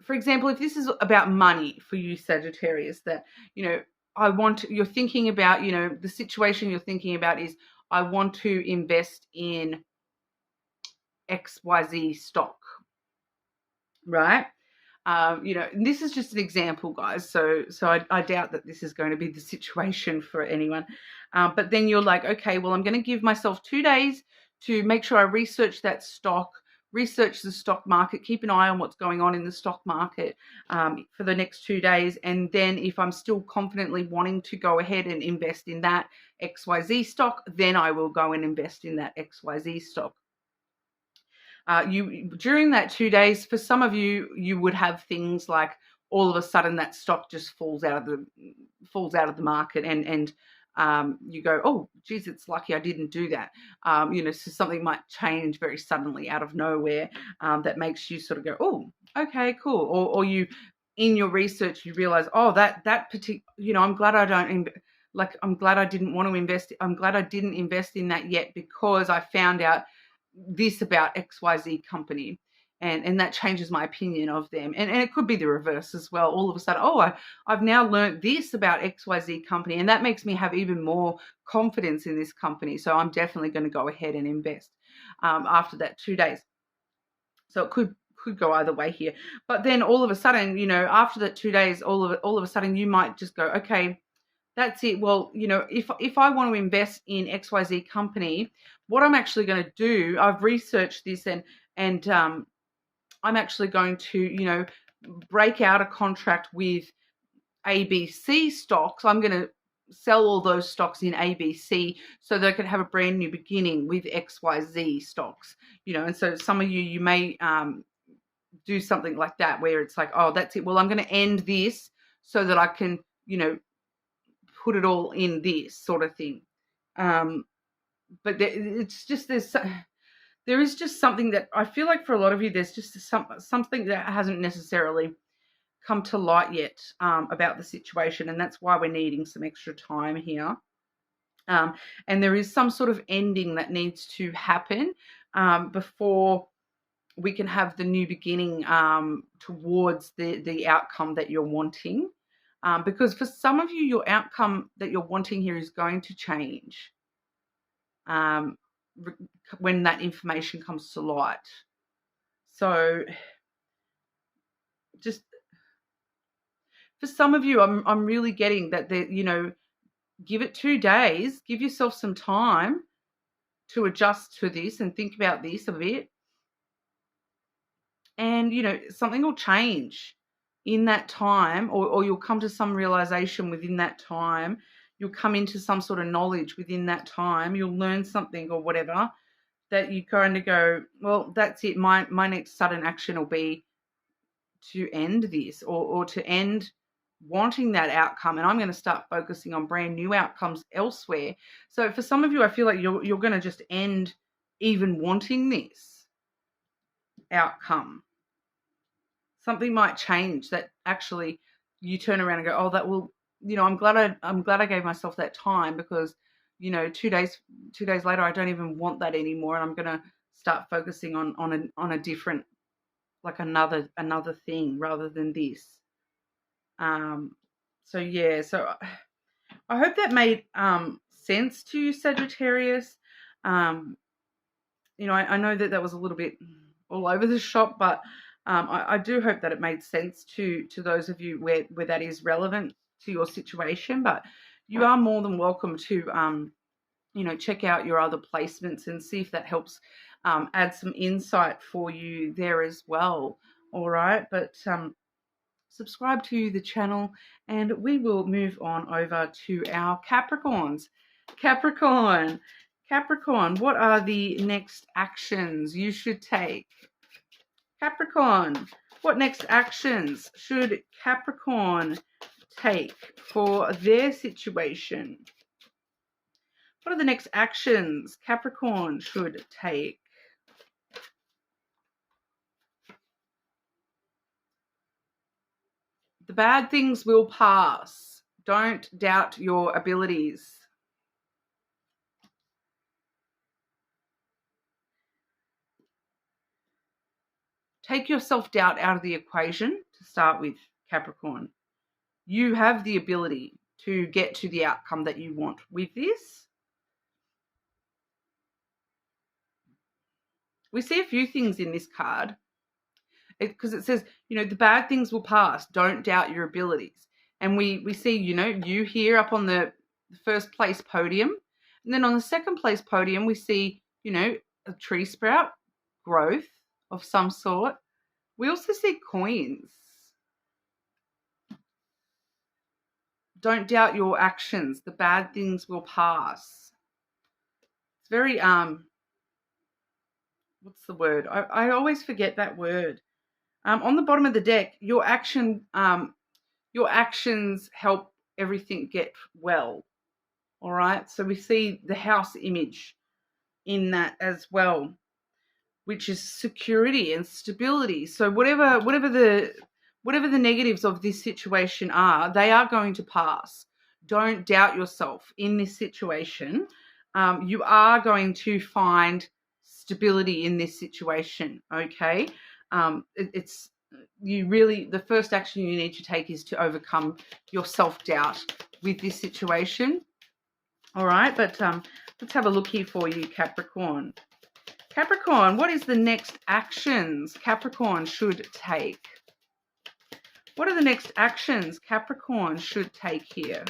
for example, if this is about money for you, Sagittarius, that, you're thinking about, the situation you're thinking about is, I want to invest in XYZ stock, right? And this is just an example, guys. So I doubt that this is going to be the situation for anyone. But then you're like, okay, well, I'm going to give myself 2 days to make sure I research that stock, research the stock market, keep an eye on what's going on in the stock market for the next 2 days. And then if I'm still confidently wanting to go ahead and invest in that XYZ stock, then I will go and invest in that XYZ stock. During that 2 days, for some of you, you would have things like all of a sudden that stock just falls out of the market, and you go, oh, geez, it's lucky I didn't do that. So something might change very suddenly out of nowhere that makes you sort of go, oh, okay, cool. Or you, in your research, you realize, oh, that particular, I'm glad I don't. I'm glad I didn't want to invest. I'm glad I didn't invest in that yet, because I found out this about XYZ company, and that changes my opinion of them. And it could be the reverse as well. All of a sudden, I've now learned this about XYZ company, and that makes me have even more confidence in this company. So I'm definitely going to go ahead and invest after that 2 days. So it could go either way here. But then all of a sudden, after that 2 days, all of a sudden you might just go, okay, that's it. Well, if I want to invest in XYZ company, what I'm actually going to do, I've researched this, and I'm actually going to, break out a contract with ABC stocks. I'm going to sell all those stocks in ABC so they can have a brand new beginning with XYZ stocks, and so some of you may do something like that, where it's like, oh, that's it. Well, I'm going to end this so that I can, put it all in this sort of thing. But there is just something that I feel like for a lot of you, there's just something that hasn't necessarily come to light yet about the situation, and that's why we're needing some extra time here. And there is some sort of ending that needs to happen before we can have the new beginning towards the outcome that you're wanting. Because for some of you, your outcome that you're wanting here is going to change when that information comes to light. So just for some of you, I'm really getting that, give it 2 days, give yourself some time to adjust to this and think about this a bit. And, something will change in that time, or you'll come to some realization within that time. You'll come into some sort of knowledge within that time. You'll learn something or whatever that you kind of go, well, that's it. My next sudden action will be to end this, or to end wanting that outcome, and I'm going to start focusing on brand new outcomes elsewhere. So for some of you, I feel like you're going to just end even wanting this outcome. Something might change that actually you turn around and go, oh, that will, I'm glad I gave myself that time, because 2 days later I don't even want that anymore, and I'm going to start focusing on a different, like another thing rather than this. So yeah, so I hope that made sense to you, Sagittarius. I know that was a little bit all over the shop, but I do hope that it made sense to those of you where that is relevant to your situation. But you are more than welcome to check out your other placements and see if that helps add some insight for you there as well. All right, but subscribe to the channel, and we will move on over to our Capricorns. Capricorn, what are the next actions you should take? Capricorn, what next actions should Capricorn take for their situation? What are the next actions Capricorn should take? The bad things will pass. Don't doubt your abilities. Take your self-doubt out of the equation to start with, Capricorn. You have the ability to get to the outcome that you want with this. We see a few things in this card, because it says, the bad things will pass. Don't doubt your abilities. And we see, you here up on the first place podium. And then on the second place podium, we see, a tree sprout, growth of some sort. We also see coins. Don't doubt your actions. The bad things will pass. It's very, what's the word? I always forget that word. On the bottom of the deck, your actions help everything get well. All right. So we see the house image in that as well, which is security and stability. So whatever the negatives of this situation are, they are going to pass. Don't doubt yourself in this situation. You are going to find stability in this situation. Okay. The first action you need to take is to overcome your self-doubt with this situation. All right, but let's have a look here for you, Capricorn. Capricorn, what is the next actions Capricorn should take? What are the next actions Capricorn should take here?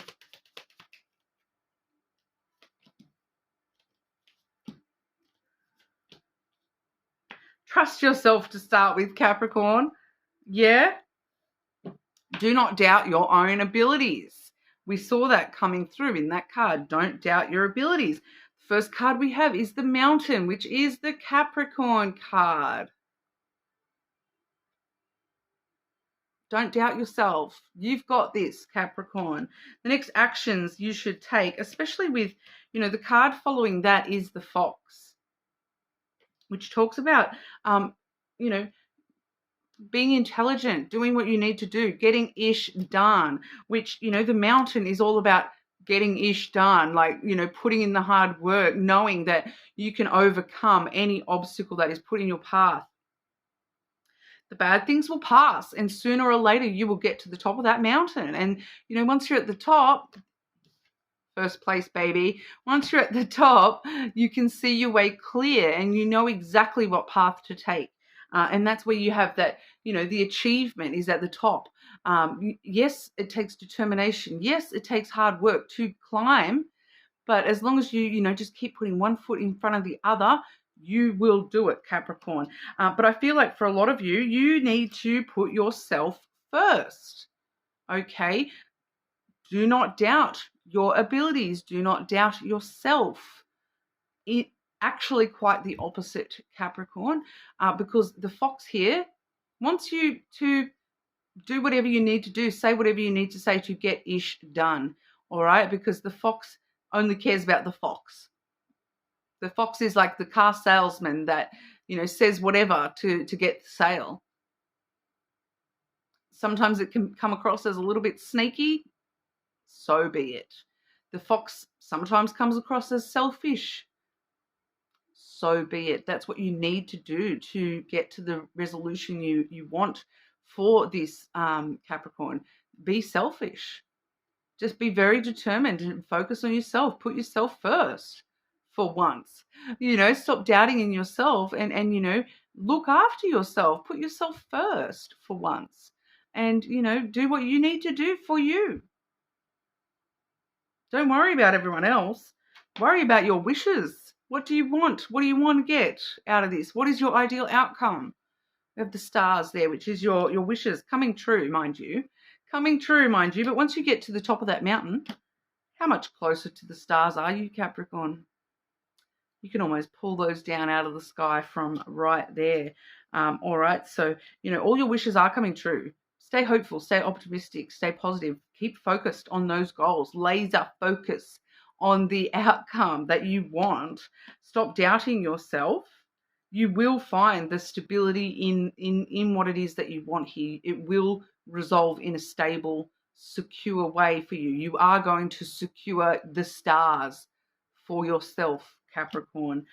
Trust yourself to start with, Capricorn. Yeah? Do not doubt your own abilities. We saw that coming through in that card. Don't doubt your abilities. The first card we have is the Mountain, which is the Capricorn card. Don't doubt yourself. You've got this, Capricorn. The next actions you should take, especially with, the card following that is the Fox, which talks about, being intelligent, doing what you need to do, getting ish done, which, the Mountain is all about getting ish done, like, putting in the hard work, knowing that you can overcome any obstacle that is put in your path. The bad things will pass, and sooner or later you will get to the top of that mountain. And, once you're at the top, first place, baby, once you're at the top, you can see your way clear and you know exactly what path to take. And that's where you have that, the achievement is at the top. Yes, it takes determination. Yes, it takes hard work to climb. But as long as you, just keep putting one foot in front of the other, you will do it, Capricorn. But I feel like for a lot of you, you need to put yourself first. Okay? Do not doubt your abilities. Do not doubt yourself. Actually quite the opposite, Capricorn, because the Fox here wants you to Do whatever you need to do. Say whatever you need to say to get ish done. All right? Because the fox only cares about the fox. The fox is like the car salesman that, says whatever to get the sale. Sometimes it can come across as a little bit sneaky. So be it. The fox sometimes comes across as selfish. So be it. That's what you need to do to get to the resolution you want for this Capricorn. Be selfish. Just be very determined and focus on yourself. Put yourself first for once. Stop doubting in yourself and look after yourself. Put yourself first for once. And, do what you need to do for you. Don't worry about everyone else. Worry about your wishes. What do you want? What do you want to get out of this? What is your ideal outcome? We have the stars there, which is your wishes coming true, mind you. Coming true, mind you. But once you get to the top of that mountain, how much closer to the stars are you, Capricorn? You can almost pull those down out of the sky from right there. All right. So, all your wishes are coming true. Stay hopeful, stay optimistic, stay positive. Keep focused on those goals. Laser focus on the outcome that you want. Stop doubting yourself. You will find the stability in what it is that you want here. It will resolve in a stable, secure way for you. You are going to secure the stars for yourself, Capricorn.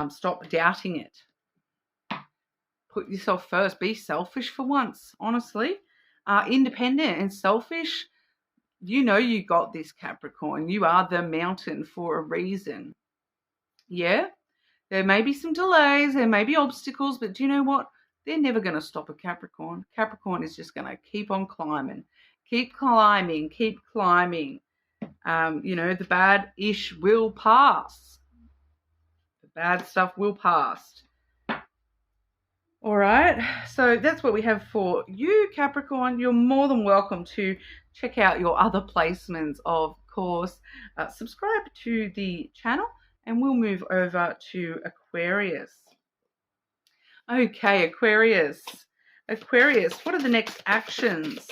Stop doubting it. Put yourself first. Be selfish for once, honestly. Independent and selfish. You got this, Capricorn. You are the mountain for a reason. Yeah? There may be some delays, there may be obstacles, but do you know what? They're never going to stop a Capricorn. Capricorn is just going to keep on climbing. Keep climbing, keep climbing. The bad-ish will pass. The bad stuff will pass. All right, so that's what we have for you, Capricorn. You're more than welcome to check out your other placements, of course. Subscribe to the channel, and we'll move over to Aquarius. Okay, Aquarius. Aquarius, what are the next actions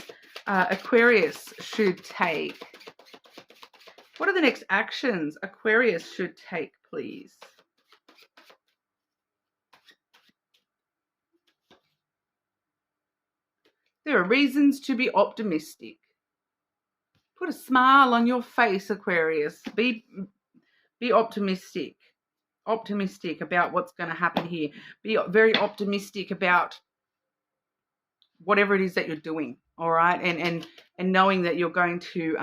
Aquarius should take? What are the next actions Aquarius should take, please? There are reasons to be optimistic. Put a smile on your face, Aquarius. Be optimistic. Optimistic about what's going to happen here. Be very optimistic about whatever it is that you're doing. All right, and knowing that you're going to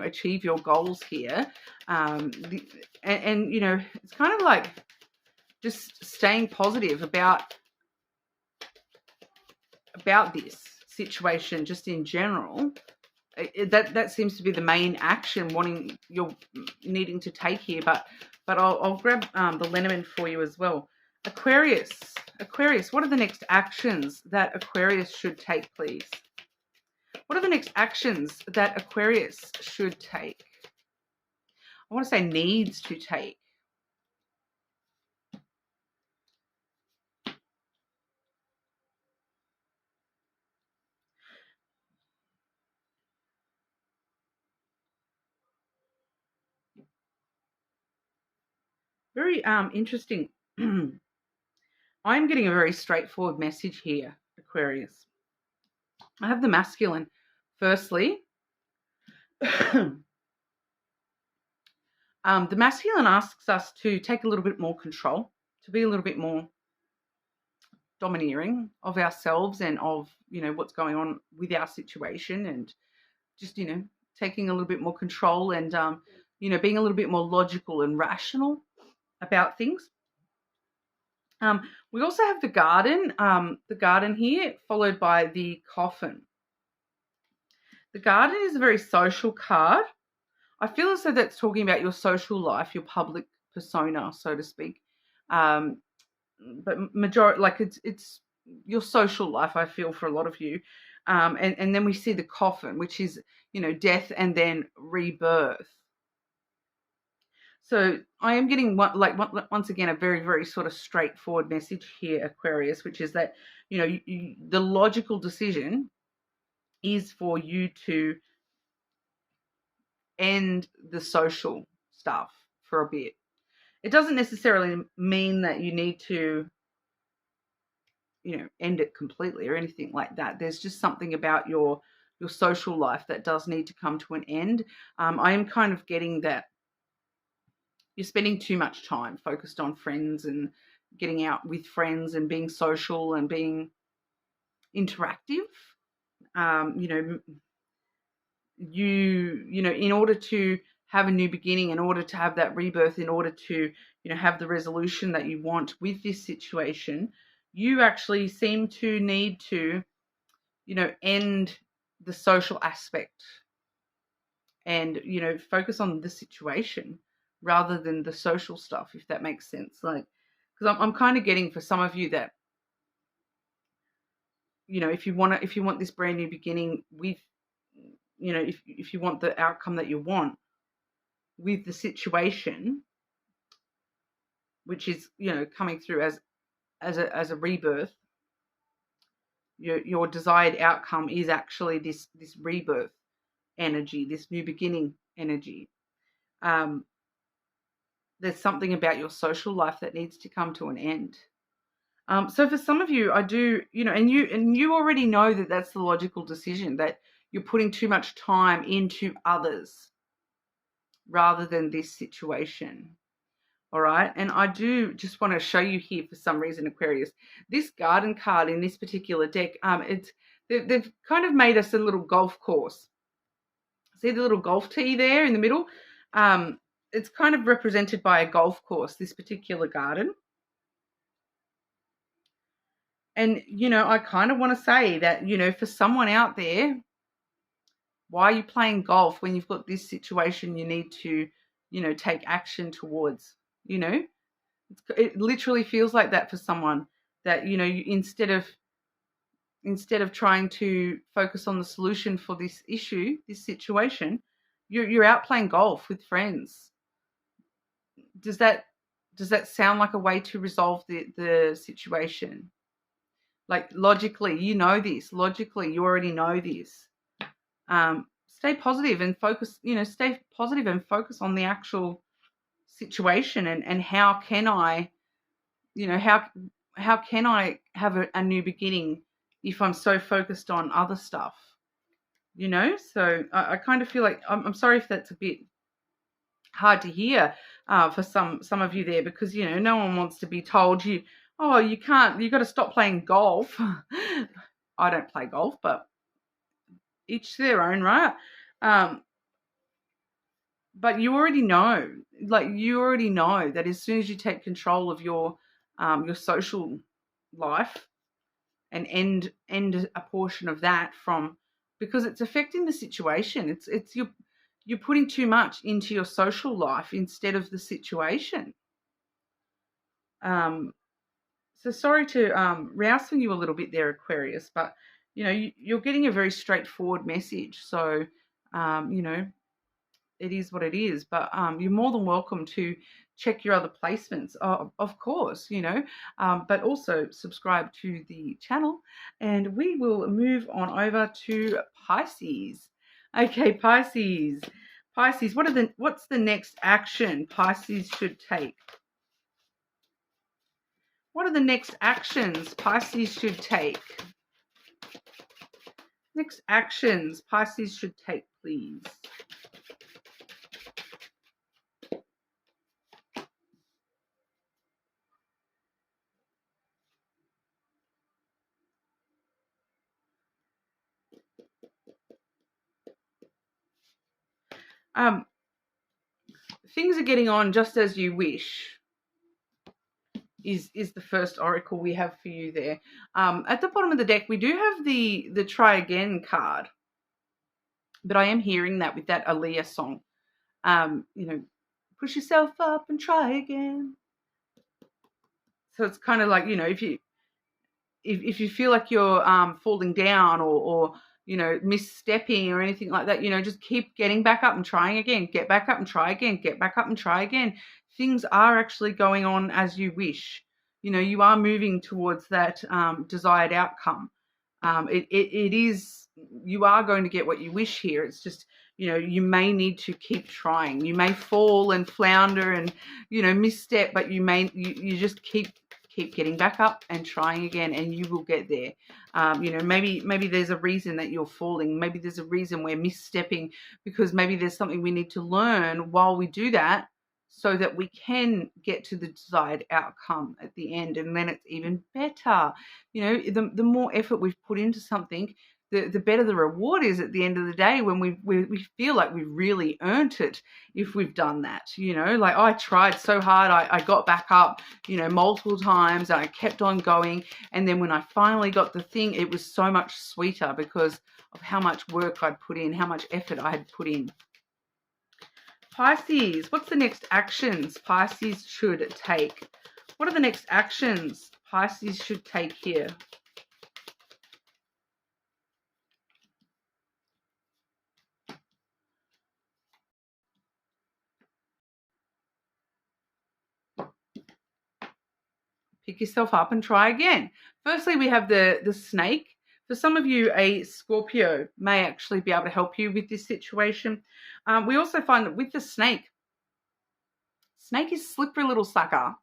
achieve your goals here. It's kind of like just staying positive about this situation, just in general. That seems to be the main action you're needing to take here. But I'll grab the lenormand for you as well. Aquarius, what are the next actions that Aquarius should take, please? What are the next actions that Aquarius should take? I want to say needs to take. Very interesting. I'm getting a very straightforward message here, Aquarius. I have the masculine. Firstly, the masculine asks us to take a little bit more control, to be a little bit more domineering of ourselves and of, what's going on with our situation, and just, taking a little bit more control and, being a little bit more logical and rational about things. We also have the garden here, followed by the coffin. The garden is a very social card. I feel as though that's talking about your social life, your public persona, so to speak. But majority, like it's your social life, I feel, for a lot of you. And then we see the coffin, which is, death and then rebirth. So I am getting once again a very, very sort of straightforward message here, Aquarius, which is that, the logical decision is for you to end the social stuff for a bit. It doesn't necessarily mean that you need to, end it completely or anything like that. There's just something about your social life that does need to come to an end. I am kind of getting that you're spending too much time focused on friends and getting out with friends and being social and being interactive. In order to have a new beginning, in order to have that rebirth, in order to, have the resolution that you want with this situation, you actually seem to need to, end the social aspect and, focus on the situation rather than the social stuff, if that makes sense. Like, because I'm kind of getting for some of you that, if you want this brand new beginning with, if you want the outcome that you want with the situation, which is, coming through as a rebirth, your desired outcome is actually this rebirth energy, this new beginning energy. There's something about your social life that needs to come to an end. So for some of you, I do, and you already know that that's the logical decision, that you're putting too much time into others rather than this situation. All right. And I do just want to show you here for some reason, Aquarius, this garden card in this particular deck, they've kind of made us a little golf course. See the little golf tee there in the middle? It's kind of represented by a golf course, this particular garden. And, I kind of want to say that, for someone out there, why are you playing golf when you've got this situation you need to, take action towards, It literally feels like that for someone, that, instead of trying to focus on the solution for this issue, this situation, you're out playing golf with friends. Does that sound like a way to resolve the situation? Like, logically, this. Logically, you already know this. Stay positive and focus, stay positive and focus on the actual situation and how can I, how can I have a new beginning if I'm so focused on other stuff, So I kind of feel like, I'm sorry if that's a bit hard to hear for some of you there, because, no one wants to be told you can't, you got to stop playing golf. I don't play golf, but each their own, right? But you already know, that as soon as you take control of your social life and end a portion of that because it's affecting the situation. It's you're putting too much into your social life instead of the situation. So sorry to rouse you a little bit there, Aquarius, but you're getting a very straightforward message. So it is what it is. But you're more than welcome to check your other placements, of course, but also subscribe to the channel, and we will move on over to Pisces. Okay, Pisces, what's the next action Pisces should take? What are the next actions Pisces should take? Next actions Pisces should take, please. Things are getting on just as you wish. Is the first oracle we have for you there. At the bottom of the deck, we do have the Try Again card, but I am hearing that with that Aaliyah song. Push yourself up and try again. So it's kind of like, if you feel like you're falling down or misstepping or anything like that, just keep getting back up and trying again. Get back up and try again. Get back up and try again. Things are actually going on as you wish. You are moving towards that desired outcome. It is, you are going to get what you wish here. It's just, you may need to keep trying. You may fall and flounder and, misstep, but you just keep getting back up and trying again, and you will get there. Maybe there's a reason that you're falling. Maybe there's a reason we're misstepping, because maybe there's something we need to learn while we do that, so that we can get to the desired outcome at the end, and then it's even better. The more effort we've put into something, the better the reward is at the end of the day, when we feel like we've really earned it if we've done that. Like, I tried so hard, I got back up, multiple times, and I kept on going. And then when I finally got the thing, it was so much sweeter because of how much work I'd put in, how much effort I had put in. Pisces, what's the next actions Pisces should take? What are the next actions Pisces should take here? Pick yourself up and try again. Firstly, we have the snake. For some of you, a Scorpio may actually be able to help you with this situation. We also find that with the snake is a slippery little sucker.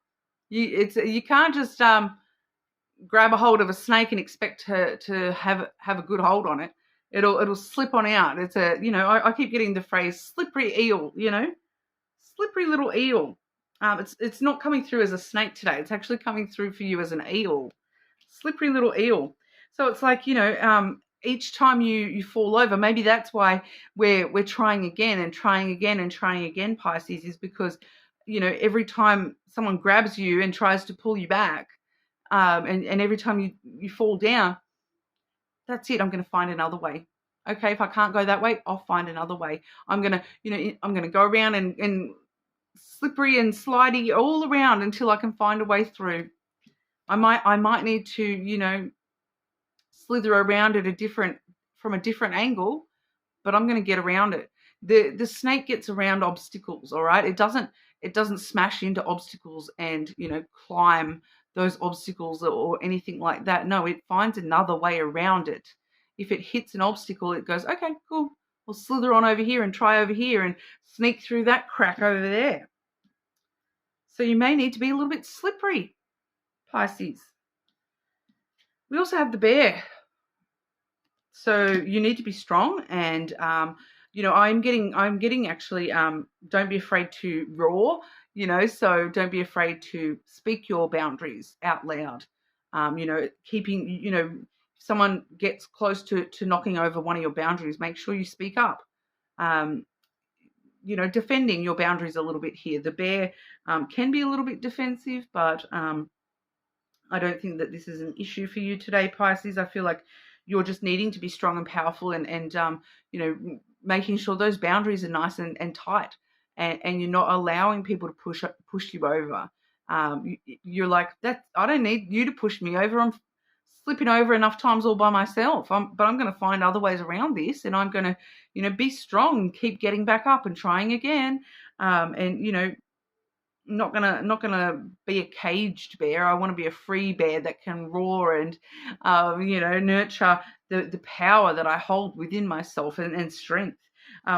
You can't just grab a hold of a snake and expect to have a good hold on it. It'll slip on out. It's I keep getting the phrase slippery eel. Slippery little eel. It's not coming through as a snake today. It's actually coming through for you as an eel. Slippery little eel. So it's like, each time you fall over, maybe that's why we're trying again and trying again and trying again, Pisces, is because, every time someone grabs you and tries to pull you back, and every time you fall down, that's it. I'm going to find another way. Okay, if I can't go that way, I'll find another way. I'm going to go around and slippery and slidey all around until I can find a way through. I might need to, slither around from a different angle, but I'm going to get around it. The snake gets around obstacles, all right? It doesn't smash into obstacles and, climb those obstacles or anything like that. No, it finds another way around it. If it hits an obstacle, it goes, okay, cool. I'll slither on over here and try over here and sneak through that crack over there. So you may need to be a little bit slippery, Pisces. We also have the bear. So you need to be strong, and I'm getting actually don't be afraid to roar, so don't be afraid to speak your boundaries out loud. Keeping, if someone gets close to knocking over one of your boundaries, make sure you speak up. Defending your boundaries a little bit here. The bear can be a little bit defensive, but I don't think that this is an issue for you today, Pisces. I feel like you're just needing to be strong and powerful and making sure those boundaries are nice and tight, and you're not allowing people to push you over. You're like, I don't need you to push me over. I'm slipping over enough times all by myself. But I'm going to find other ways around this, and I'm going to, be strong, keep getting back up and trying again. Not gonna be a caged bear. I want to be a free bear that can roar and nurture the power that I hold within myself and strength.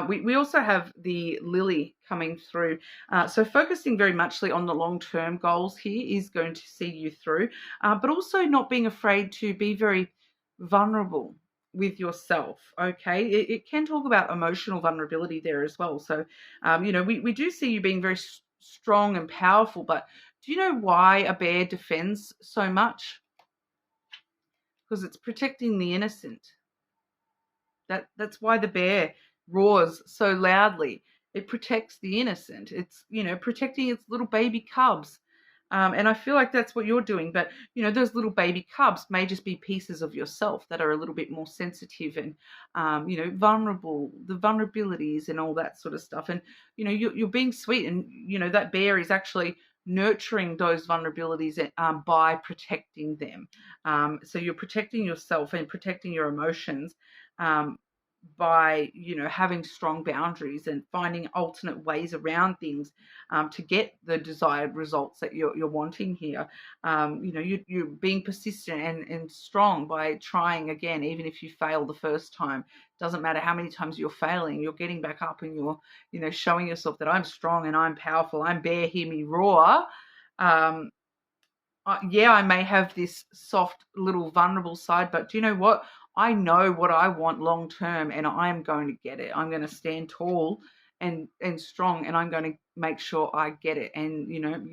We also have the lily coming through. So focusing very muchly on the long-term goals here is going to see you through, but also not being afraid to be very vulnerable with yourself. Okay, it can talk about emotional vulnerability there as well. So we do see you being very strong and powerful, but do you know why a bear defends so much? Because it's protecting the innocent. That's why the bear roars so loudly. It protects the innocent. It's protecting its little baby cubs. And I feel like that's what you're doing. But, those little baby cubs may just be pieces of yourself that are a little bit more sensitive and, vulnerable, the vulnerabilities and all that sort of stuff. And, you're being sweet. And, that bear is actually nurturing those vulnerabilities by protecting them. So you're protecting yourself and protecting your emotions. by, you know, having strong boundaries and finding alternate ways around things to get the desired results that you're wanting here. You know, you're being persistent and strong by trying again, even if you fail the first time. Doesn't matter how many times you're failing, you're getting back up and you're, you know, showing yourself that I'm strong and I'm powerful. I'm bear, hear me roar. Um, yeah, I may have this soft little vulnerable side, but do you know what? I know what I want long term, and I'm going to get it. I'm going to stand tall and strong, and I'm going to make sure I get it. And you know,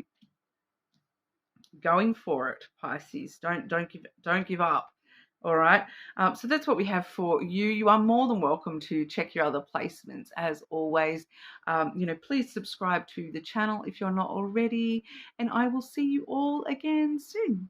going for it, Pisces. Don't give up. All right. So that's what we have for you. You are more than welcome to check your other placements as always. You know, please subscribe to the channel if you're not already, and I will see you all again soon.